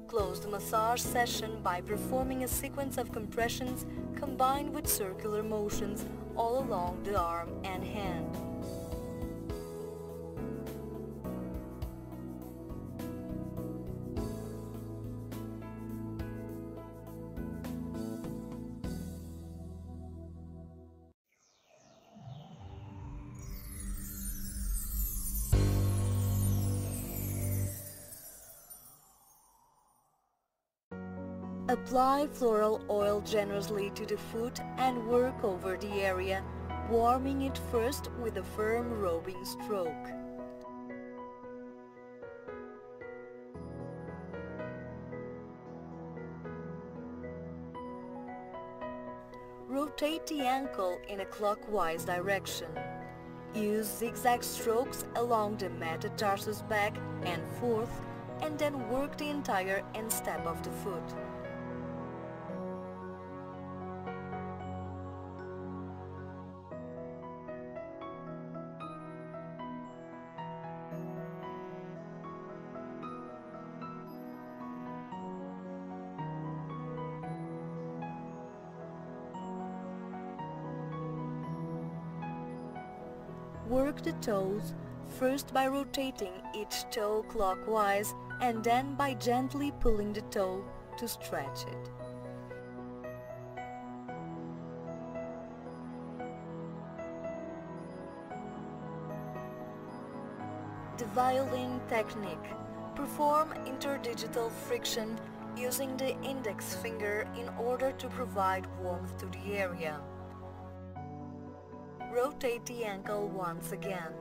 Close the massage session by performing a sequence of compressions combined with circular motions all along the arm and hand. Apply floral oil generously to the foot and work over the area, warming it first with a firm rubbing stroke. Rotate the ankle in a clockwise direction. Use zigzag strokes along the metatarsus back and forth, and then work the entire instep of the foot. Work the toes, first by rotating each toe clockwise and then by gently pulling the toe to stretch it. The violin technique. Perform interdigital friction using the index finger in order to provide warmth to the area. Rotate the ankle once again.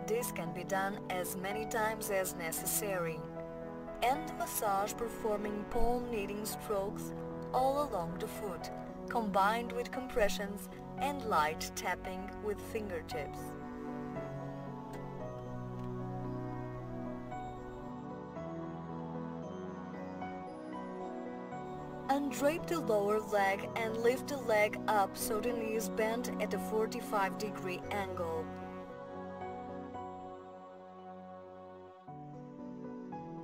This can be done as many times as necessary. End the massage performing palm kneading strokes all along the foot, combined with compressions and light tapping with fingertips. Undrape the lower leg and lift the leg up so the knee is bent at a 45-degree angle.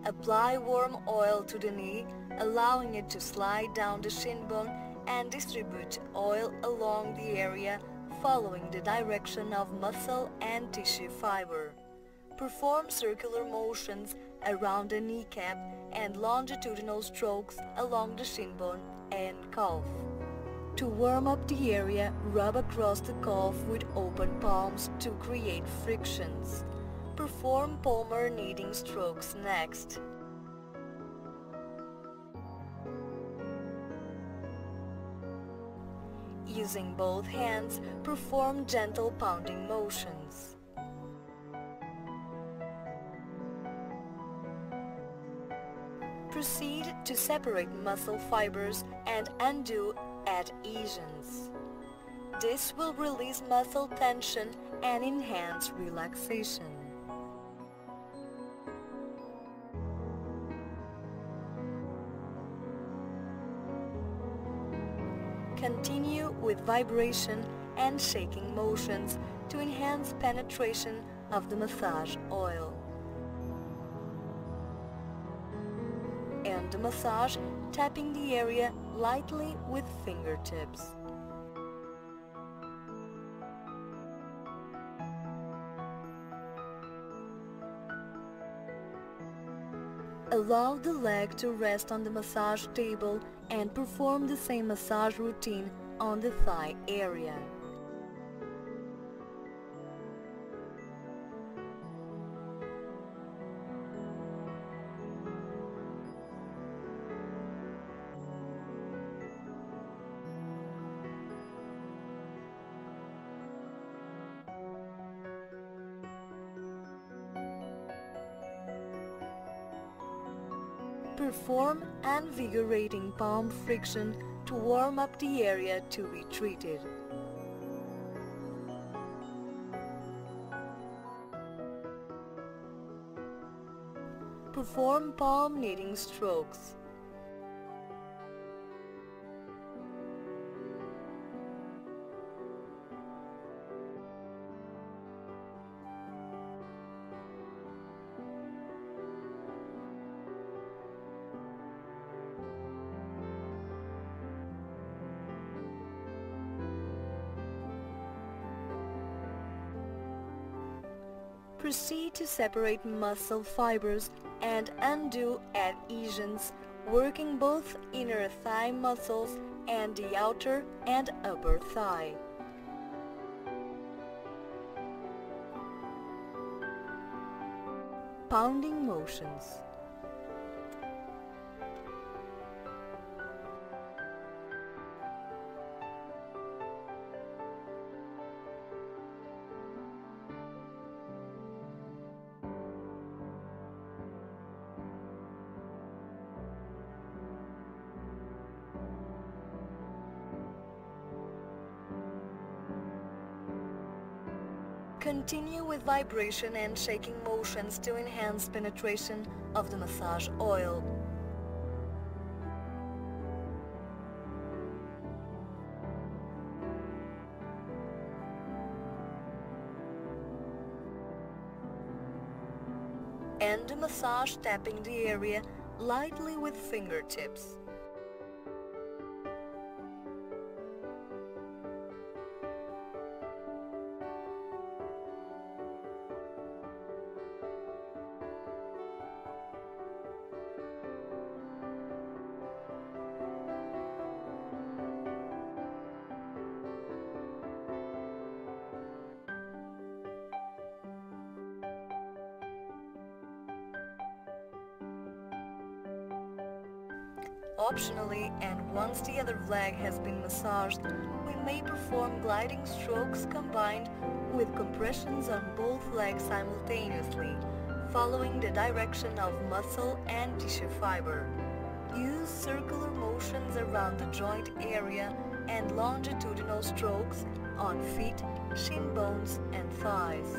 Apply warm oil to the knee, allowing it to slide down the shin bone, and distribute oil along the area following the direction of muscle and tissue fiber. Perform circular motions around the kneecap and longitudinal strokes along the shin bone and calf. To warm up the area, rub across the calf with open palms to create frictions. Perform palmar kneading strokes next. Using both hands, perform gentle pounding motions. Proceed to separate muscle fibers and undo adhesions. This will release muscle tension and enhance relaxation. Continue with vibration and shaking motions to enhance penetration of the massage oil. End the massage, tapping the area lightly with fingertips. Allow the leg to rest on the massage table and perform the same massage routine on the thigh area. Perform invigorating palm friction to warm up the area to be treated. Perform palm kneading strokes. Proceed to separate muscle fibers and undo adhesions, working both inner thigh muscles and the outer and upper thigh. Pounding motions. Continue with vibration and shaking motions to enhance penetration of the massage oil. End the massage tapping the area lightly with fingertips. Optionally, and once the other leg has been massaged, we may perform gliding strokes combined with compressions on both legs simultaneously, following the direction of muscle and tissue fiber. Use circular motions around the joint area and longitudinal strokes on feet, shin bones, and thighs.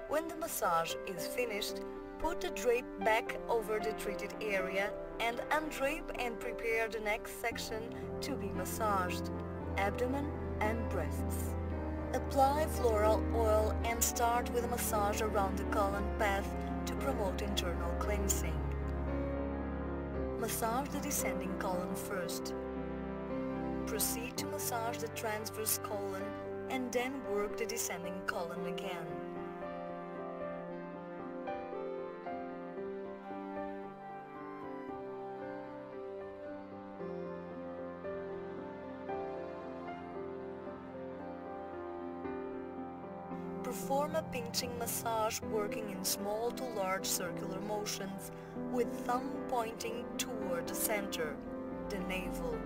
When the massage is finished, put the drape back over the treated area and undrape and prepare the next section to be massaged, abdomen and breasts. Apply floral oil and start start with a massage around the colon path to promote internal cleansing. Massage the descending colon first. Proceed to massage the transverse colon and then work the descending colon again. Perform a pinching massage working in small to large circular motions with thumb pointing toward the center, the navel.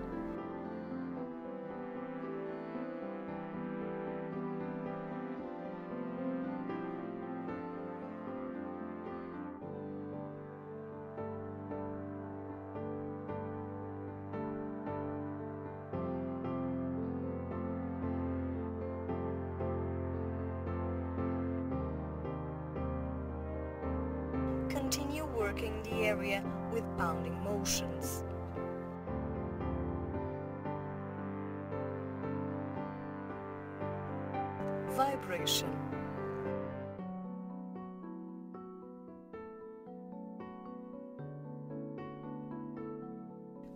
Continue working the area with pounding motions. Vibration.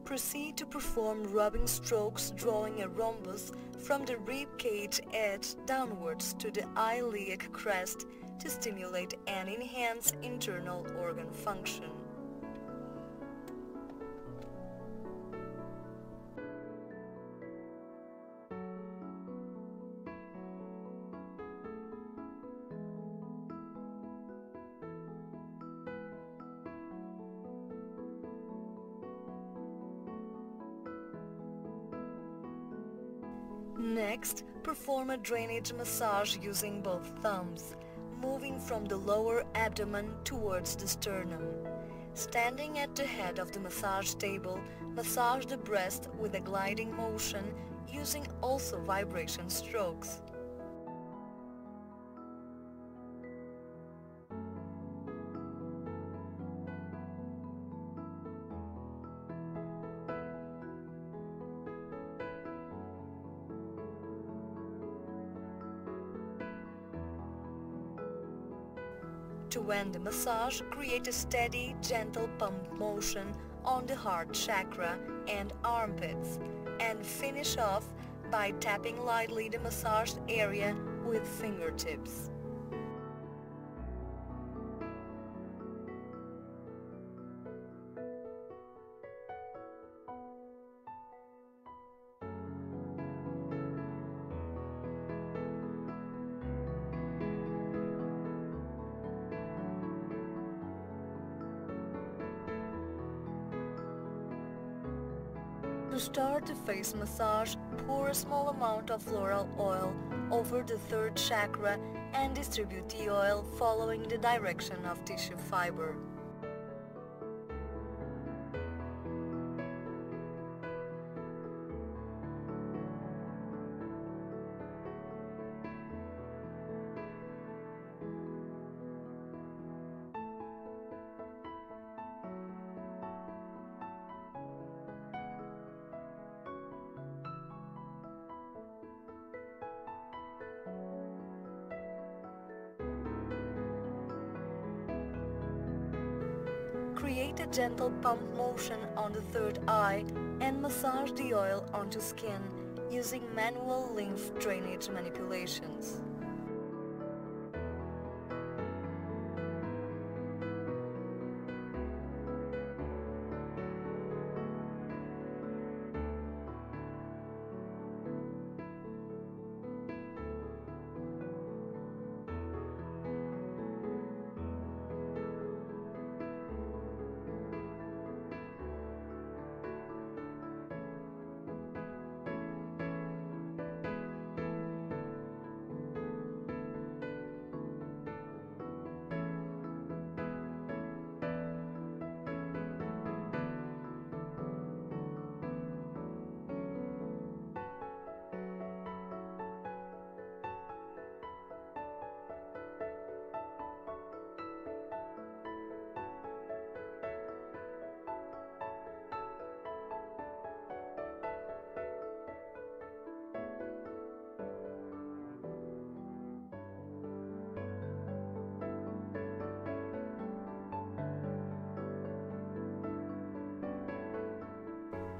Proceed to perform rubbing strokes drawing a rhombus from the rib cage edge downwards to the iliac crest to stimulate and enhance internal organ function. Next, perform a drainage massage using both thumbs, moving from the lower abdomen towards the sternum. Standing at the head of the massage table, massage the breast with a gliding motion using also vibration strokes. To end the massage, create a steady, gentle pump motion on the heart chakra and armpits, and finish off by tapping lightly the massaged area with fingertips. To start the face massage, pour a small amount of floral oil over the third chakra and distribute the oil following the direction of tissue fiber. Create a gentle pump motion on the third eye and massage the oil onto skin using manual lymph drainage manipulations.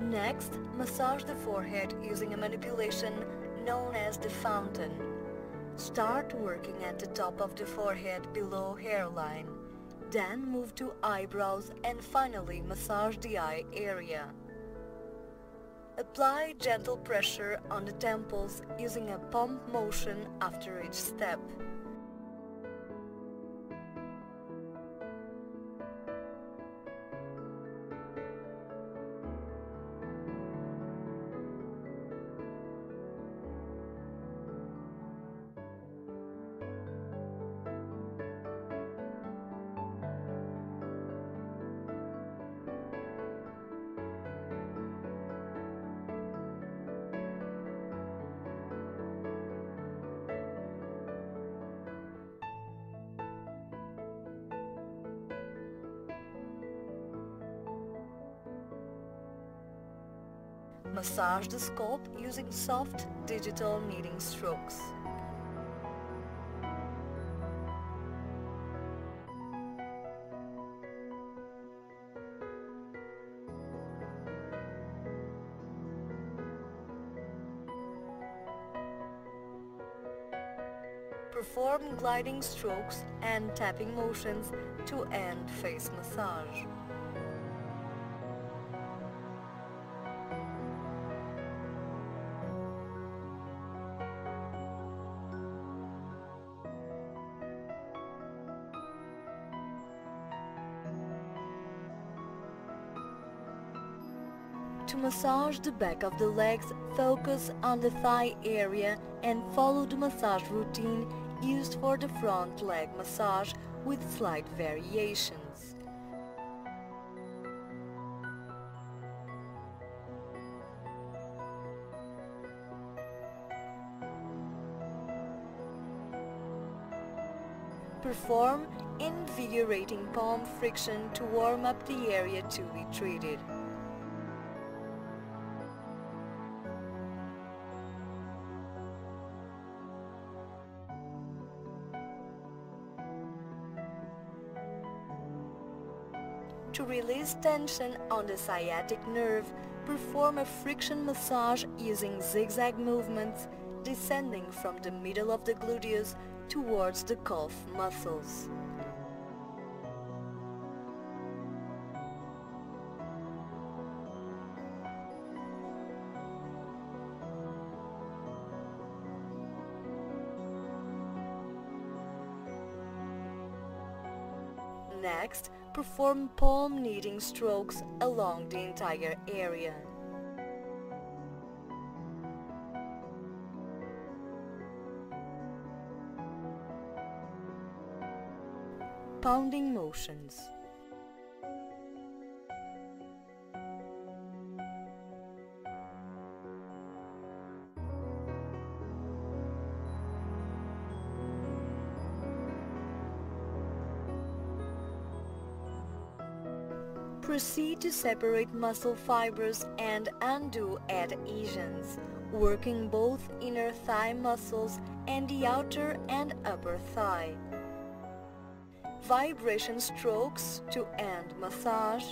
Next, massage the forehead using a manipulation known as the fountain. Start working at the top of the forehead below hairline. Then move to eyebrows and finally massage the eye area. Apply gentle pressure on the temples using a pump motion after each step. Massage the scalp using soft digital kneading strokes. Perform gliding strokes and tapping motions to end face massage. To massage the back of the legs, focus on the thigh area and follow the massage routine used for the front leg massage with slight variations. Perform invigorating palm friction to warm up the area to be treated. To release tension on the sciatic nerve, perform a friction massage using zigzag movements, descending from the middle of the gluteus towards the calf muscles. Next, perform palm kneading strokes along the entire area. Pounding motions. Proceed to separate muscle fibers and undo adhesions, working both inner thigh muscles and the outer and upper thigh. Vibration strokes to end massage.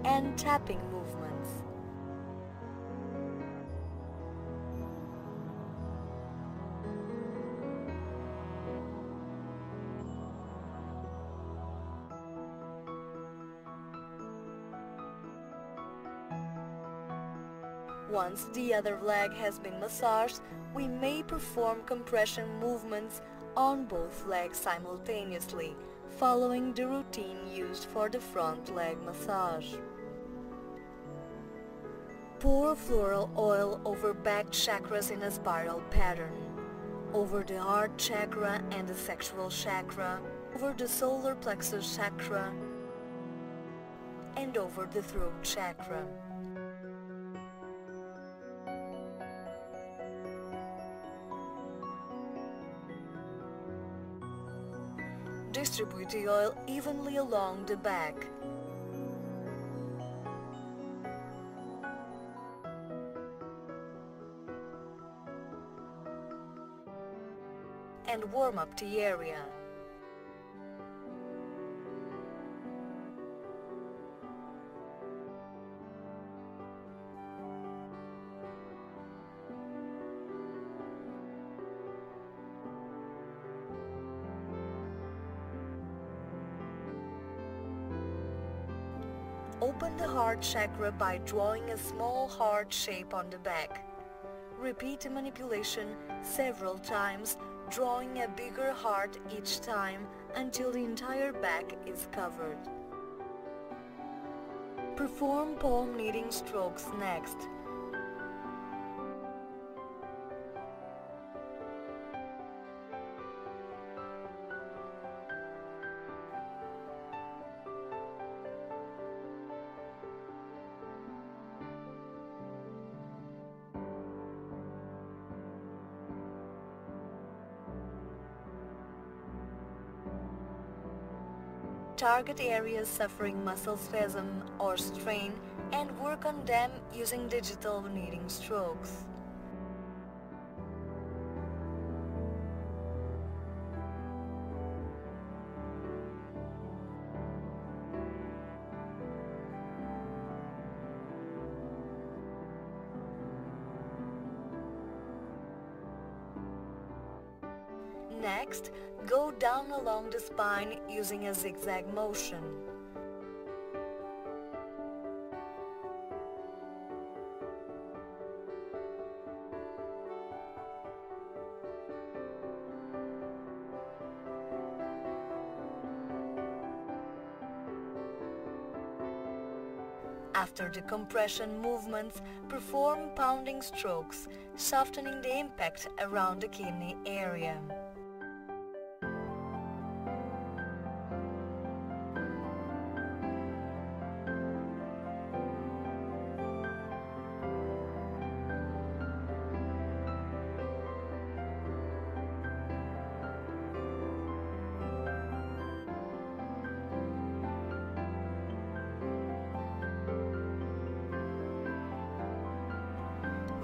And tapping movements. Once the other leg has been massaged, we may perform compression movements on both legs simultaneously, following the routine used for the front leg massage. Pour floral oil over back chakras in a spiral pattern, over the heart chakra and the sexual chakra, over the solar plexus chakra, and over the throat chakra. distribute the oil evenly along the back. And warm up the area. Open the heart chakra by drawing a small heart shape on the back. Repeat the manipulation several times, drawing a bigger heart each time until the entire back is covered. Perform palm kneading strokes next. Target areas suffering muscle spasm or strain and work on them using digital kneading strokes. Next, go down along the spine using a zigzag motion. After the compression movements, perform pounding strokes, softening the impact around the kidney area.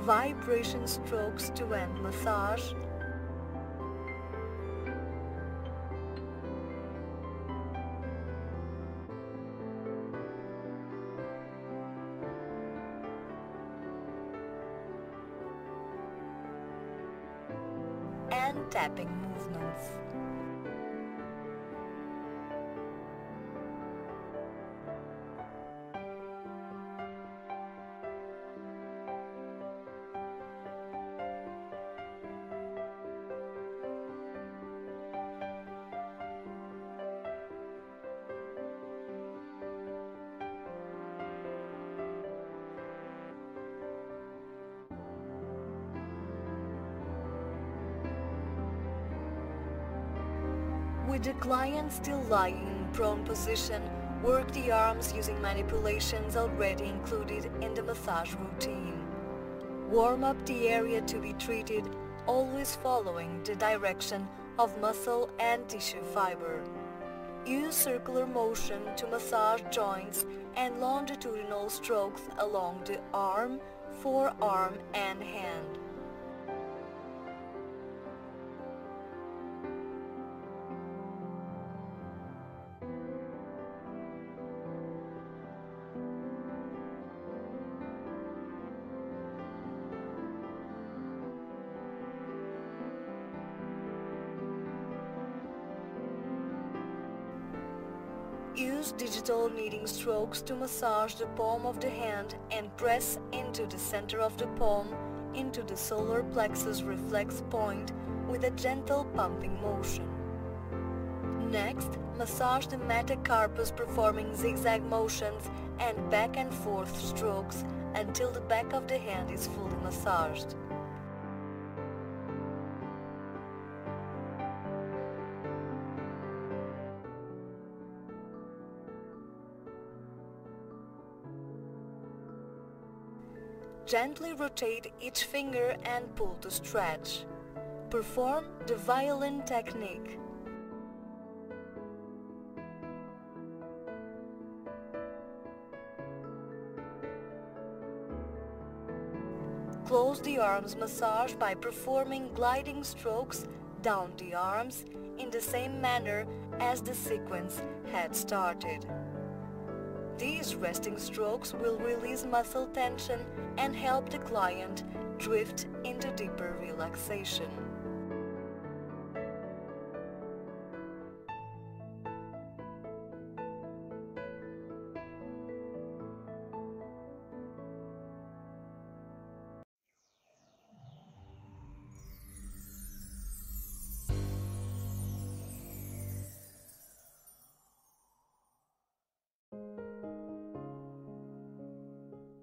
Vibration strokes to end massage. And tapping movements. With the client still lying in prone position, work the arms using manipulations already included in the massage routine. Warm up the area to be treated, always following the direction of muscle and tissue fiber. Use circular motion to massage joints and longitudinal strokes along the arm, forearm and hand. Use digital kneading strokes to massage the palm of the hand and press into the center of the palm into the solar plexus reflex point with a gentle pumping motion. Next, massage the metacarpus performing zigzag motions and back and forth strokes until the back of the hand is fully massaged. Gently rotate each finger and pull to stretch. Perform the violin technique. Close the arms massage by performing gliding strokes down the arms in the same manner as the sequence had started. These resting strokes will release muscle tension and help the client drift into deeper relaxation.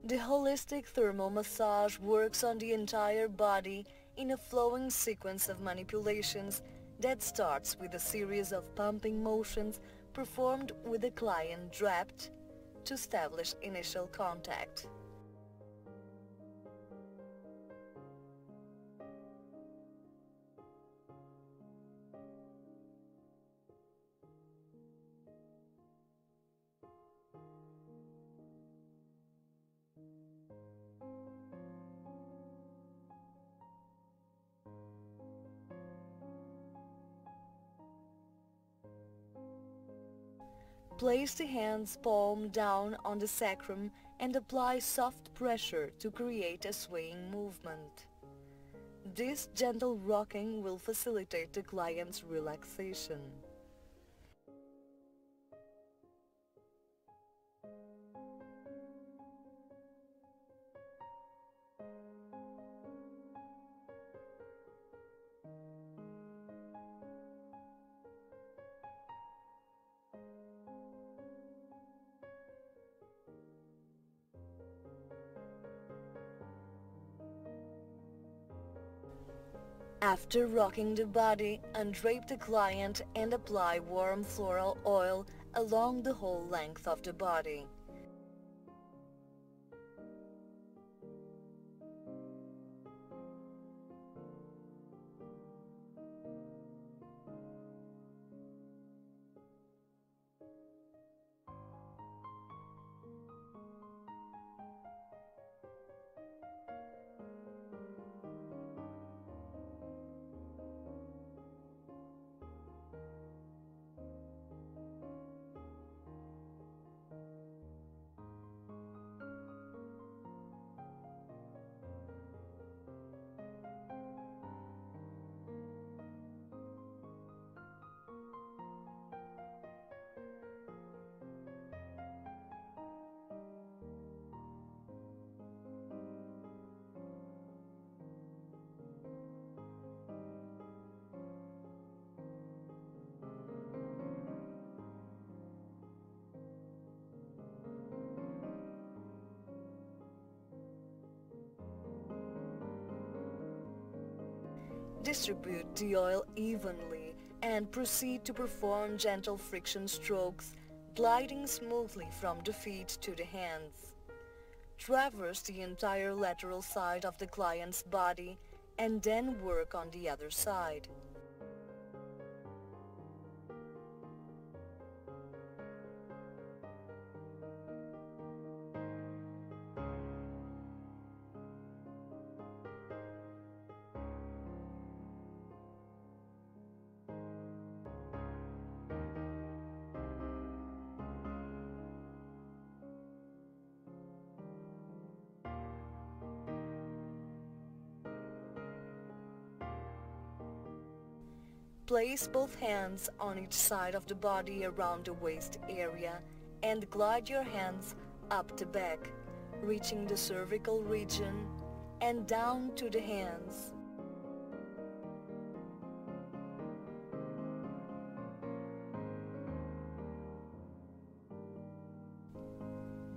The holistic thermal massage works on the entire body in a flowing sequence of manipulations that starts with a series of pumping motions performed with the client draped to establish initial contact. Place the hands palm down on the sacrum and apply soft pressure to create a swaying movement. This gentle rocking will facilitate the client's relaxation. After rocking the body, undrape the client and apply warm floral oil along the whole length of the body. Distribute the oil evenly and proceed to perform gentle friction strokes, gliding smoothly from the feet to the hands. Traverse the entire lateral side of the client's body and then work on the other side. Place both hands on each side of the body around the waist area and glide your hands up the back, reaching the cervical region and down to the hands.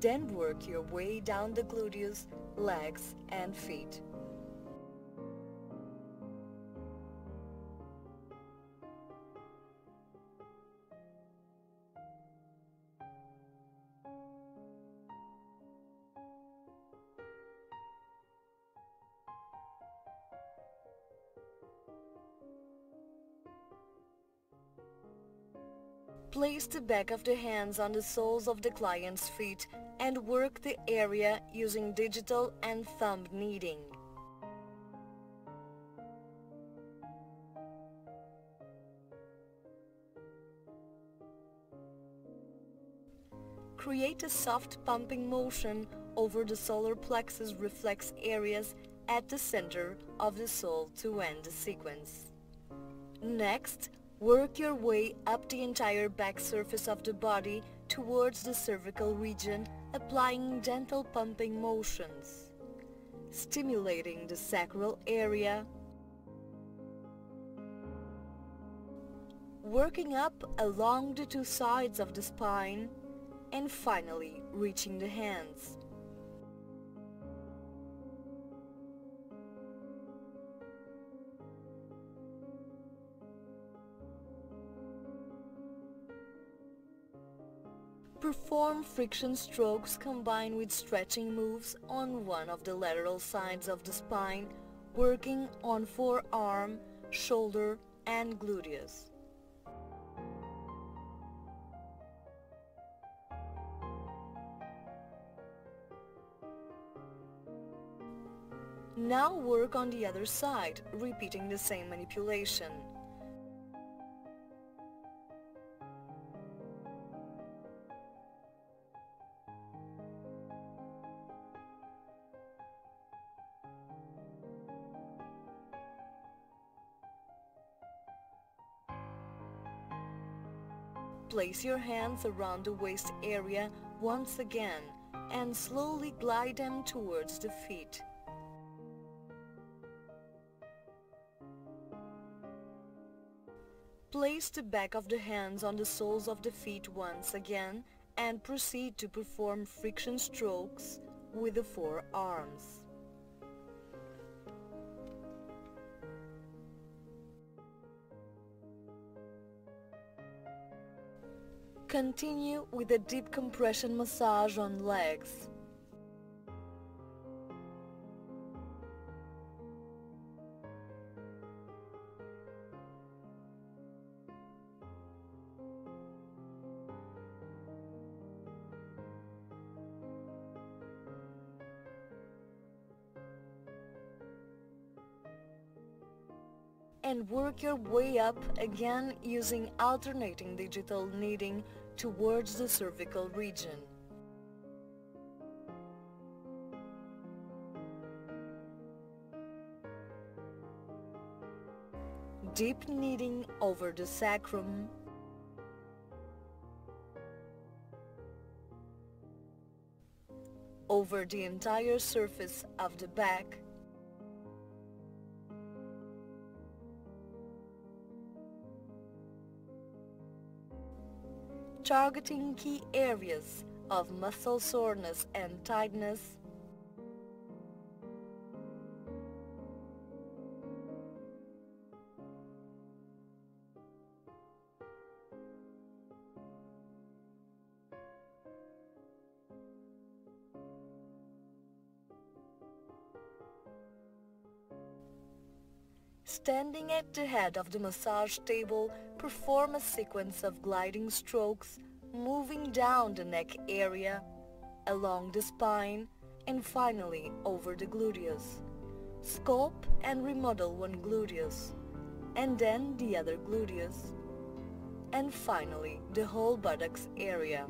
Then work your way down the gluteus, legs and feet. Place the back of the hands on the soles of the client's feet and work the area using digital and thumb kneading. create a soft pumping motion over the solar plexus reflex areas at the center of the sole to end the sequence. Next, work your way up the entire back surface of the body towards the cervical region, applying gentle pumping motions, stimulating the sacral area, working up along the two sides of the spine, and finally reaching the hands. Perform friction strokes combined with stretching moves on one of the lateral sides of the spine, working on forearm, shoulder, and gluteus. Now work on the other side, repeating the same manipulation. Place your hands around the waist area once again and slowly glide them towards the feet. Place the back of the hands on the soles of the feet once again and proceed to perform friction strokes with the forearms. Continue with a deep compression massage on legs. And work your way up again using alternating digital kneading towards the cervical region. Deep kneading over the sacrum, over the entire surface of the back, targeting key areas of muscle soreness and tightness, standing at the head of the massage table, perform a sequence of gliding strokes, moving down the neck area, along the spine, and finally over the gluteus. Sculpt and remodel one gluteus, and then the other gluteus, and finally the whole buttocks area.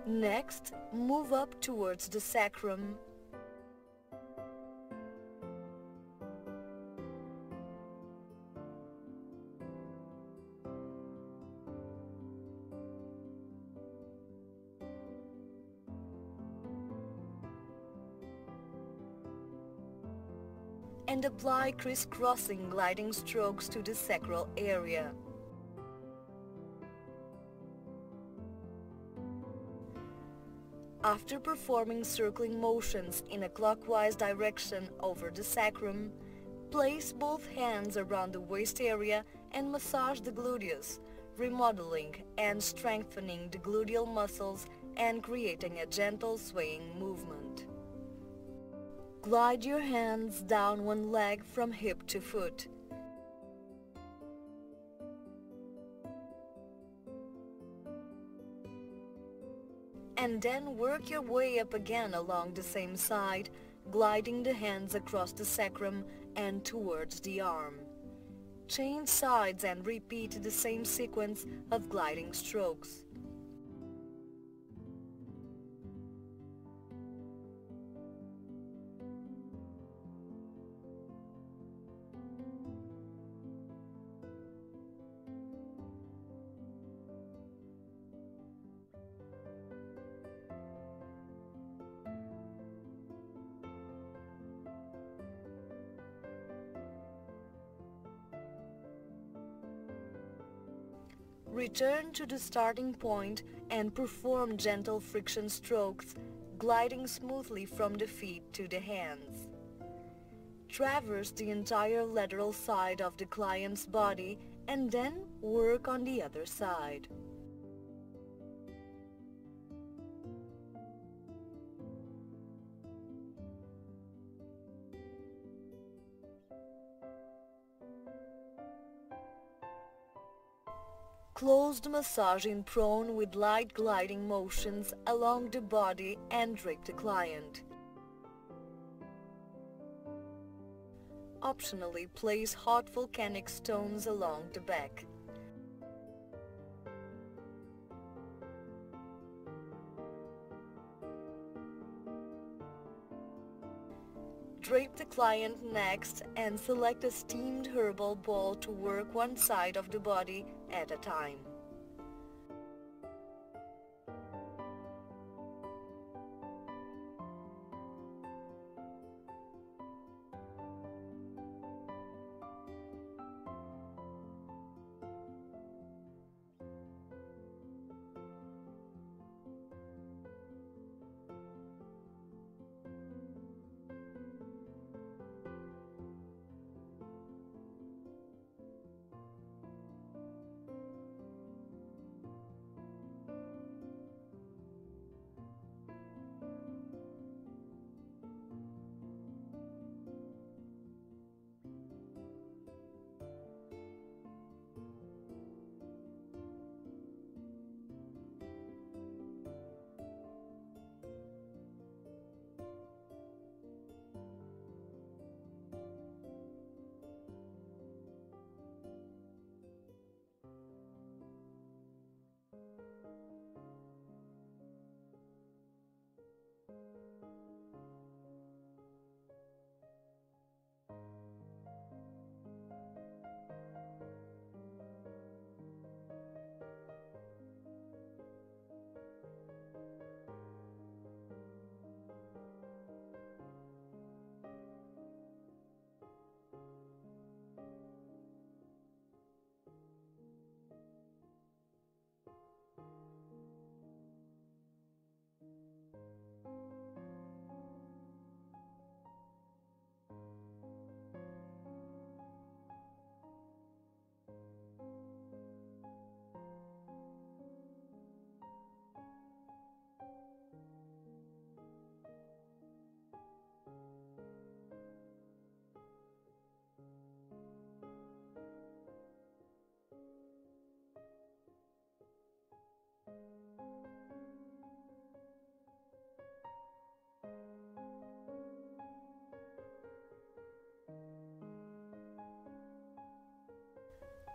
Next, move up towards the sacrum, and apply crisscrossing gliding strokes to the sacral area. After performing circling motions in a clockwise direction over the sacrum, place both hands around the waist area and massage the gluteus, remodeling and strengthening the gluteal muscles and creating a gentle swaying movement. Glide your hands down one leg from hip to foot. And then work your way up again along the same side, gliding the hands across the sacrum and towards the arm. Change sides and repeat the same sequence of gliding strokes. Return to the starting point and perform gentle friction strokes, gliding smoothly from the feet to the hands. Traverse the entire lateral side of the client's body and then work on the other side. Close the massage in prone with light gliding motions along the body and drape the client. Optionally, place hot volcanic stones along the back. Drape the client next and select a steamed herbal ball to work one side of the body at a time.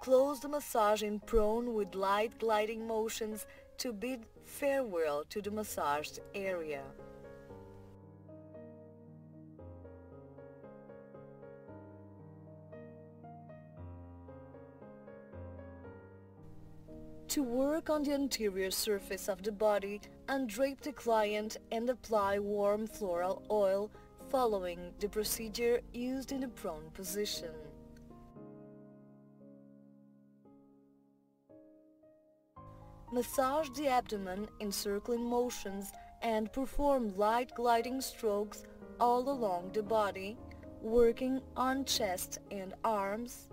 Close the massage in prone with light gliding motions to bid farewell to the massaged area. To work on the anterior surface of the body, undrape the client and apply warm floral oil following the procedure used in the prone position. Massage the abdomen in circling motions and perform light gliding strokes all along the body, working on chest and arms,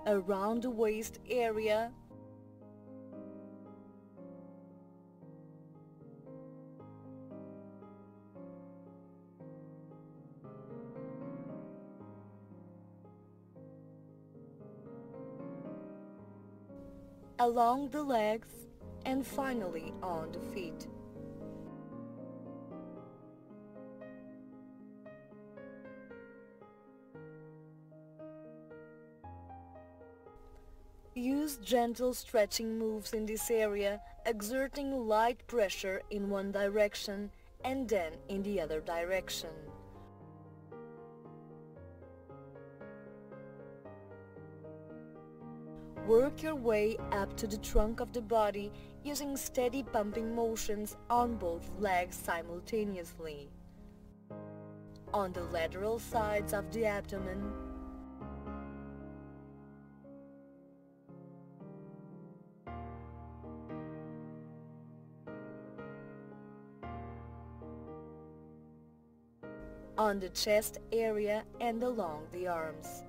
around the waist area, along the legs, and finally on the feet. Use gentle stretching moves in this area, exerting light pressure in one direction and then in the other direction. Work your way up to the trunk of the body using steady pumping motions on both legs simultaneously. On the lateral sides of the abdomen, on the chest area and along the arms.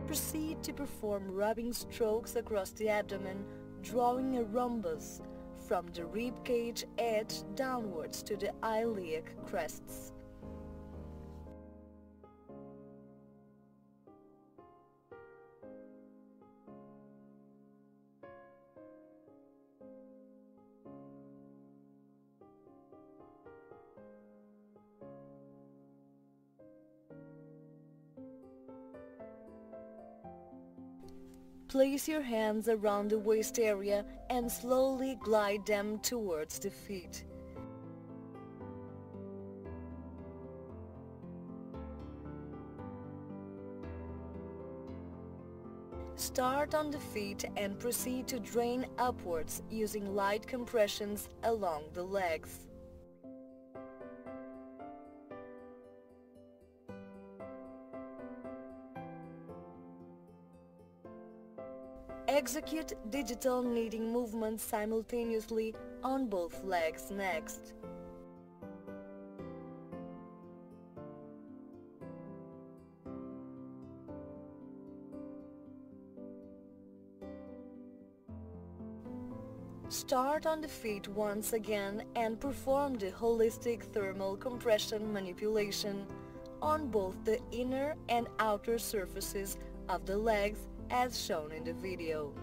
Proceed to perform rubbing strokes across the abdomen, drawing a rhombus from the rib cage edge downwards to the iliac crests. Place your hands around the waist area and slowly glide them towards the feet. Start on the feet and proceed to drain upwards using light compressions along the legs. Execute digital kneading movements simultaneously on both legs next. Start on the feet once again and perform the holistic thermal compression manipulation on both the inner and outer surfaces of the legs as shown in the video.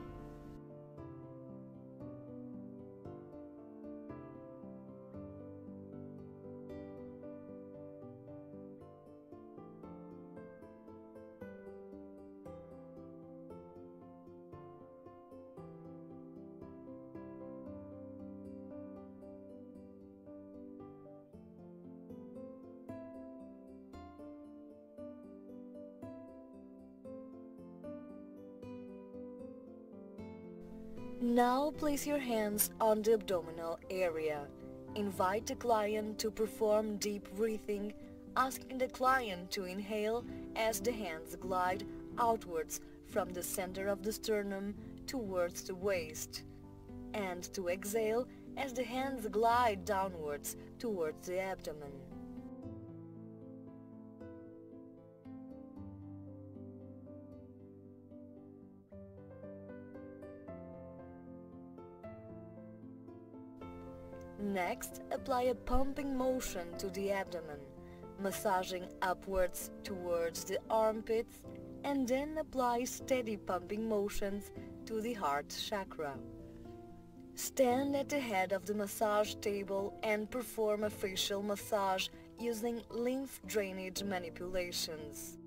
Now place your hands on the abdominal area. Invite the client to perform deep breathing, asking the client to inhale as the hands glide outwards from the center of the sternum towards the waist, and to exhale as the hands glide downwards towards the abdomen. Next, apply a pumping motion to the abdomen, massaging upwards towards the armpits, and then apply steady pumping motions to the heart chakra. Stand at the head of the massage table and perform a facial massage using lymph drainage manipulations.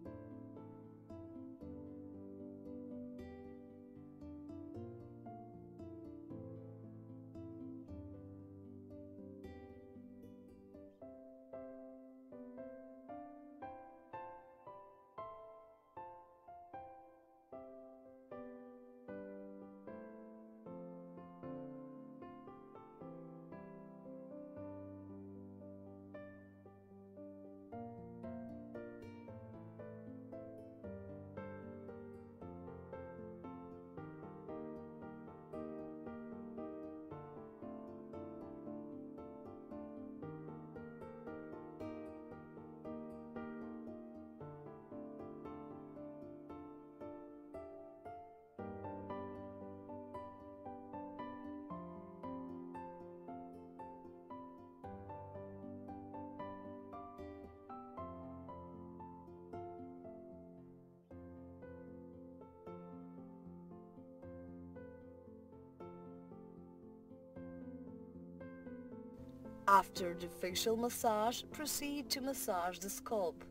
After the facial massage, proceed to massage the scalp.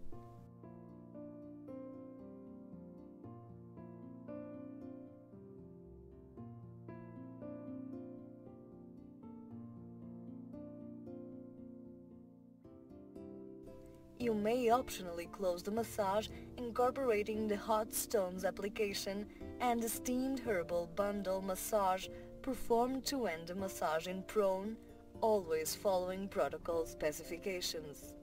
You may optionally close the massage, incorporating the hot stones application and the steamed herbal bundle massage performed to end the massage in prone, always following protocol specifications.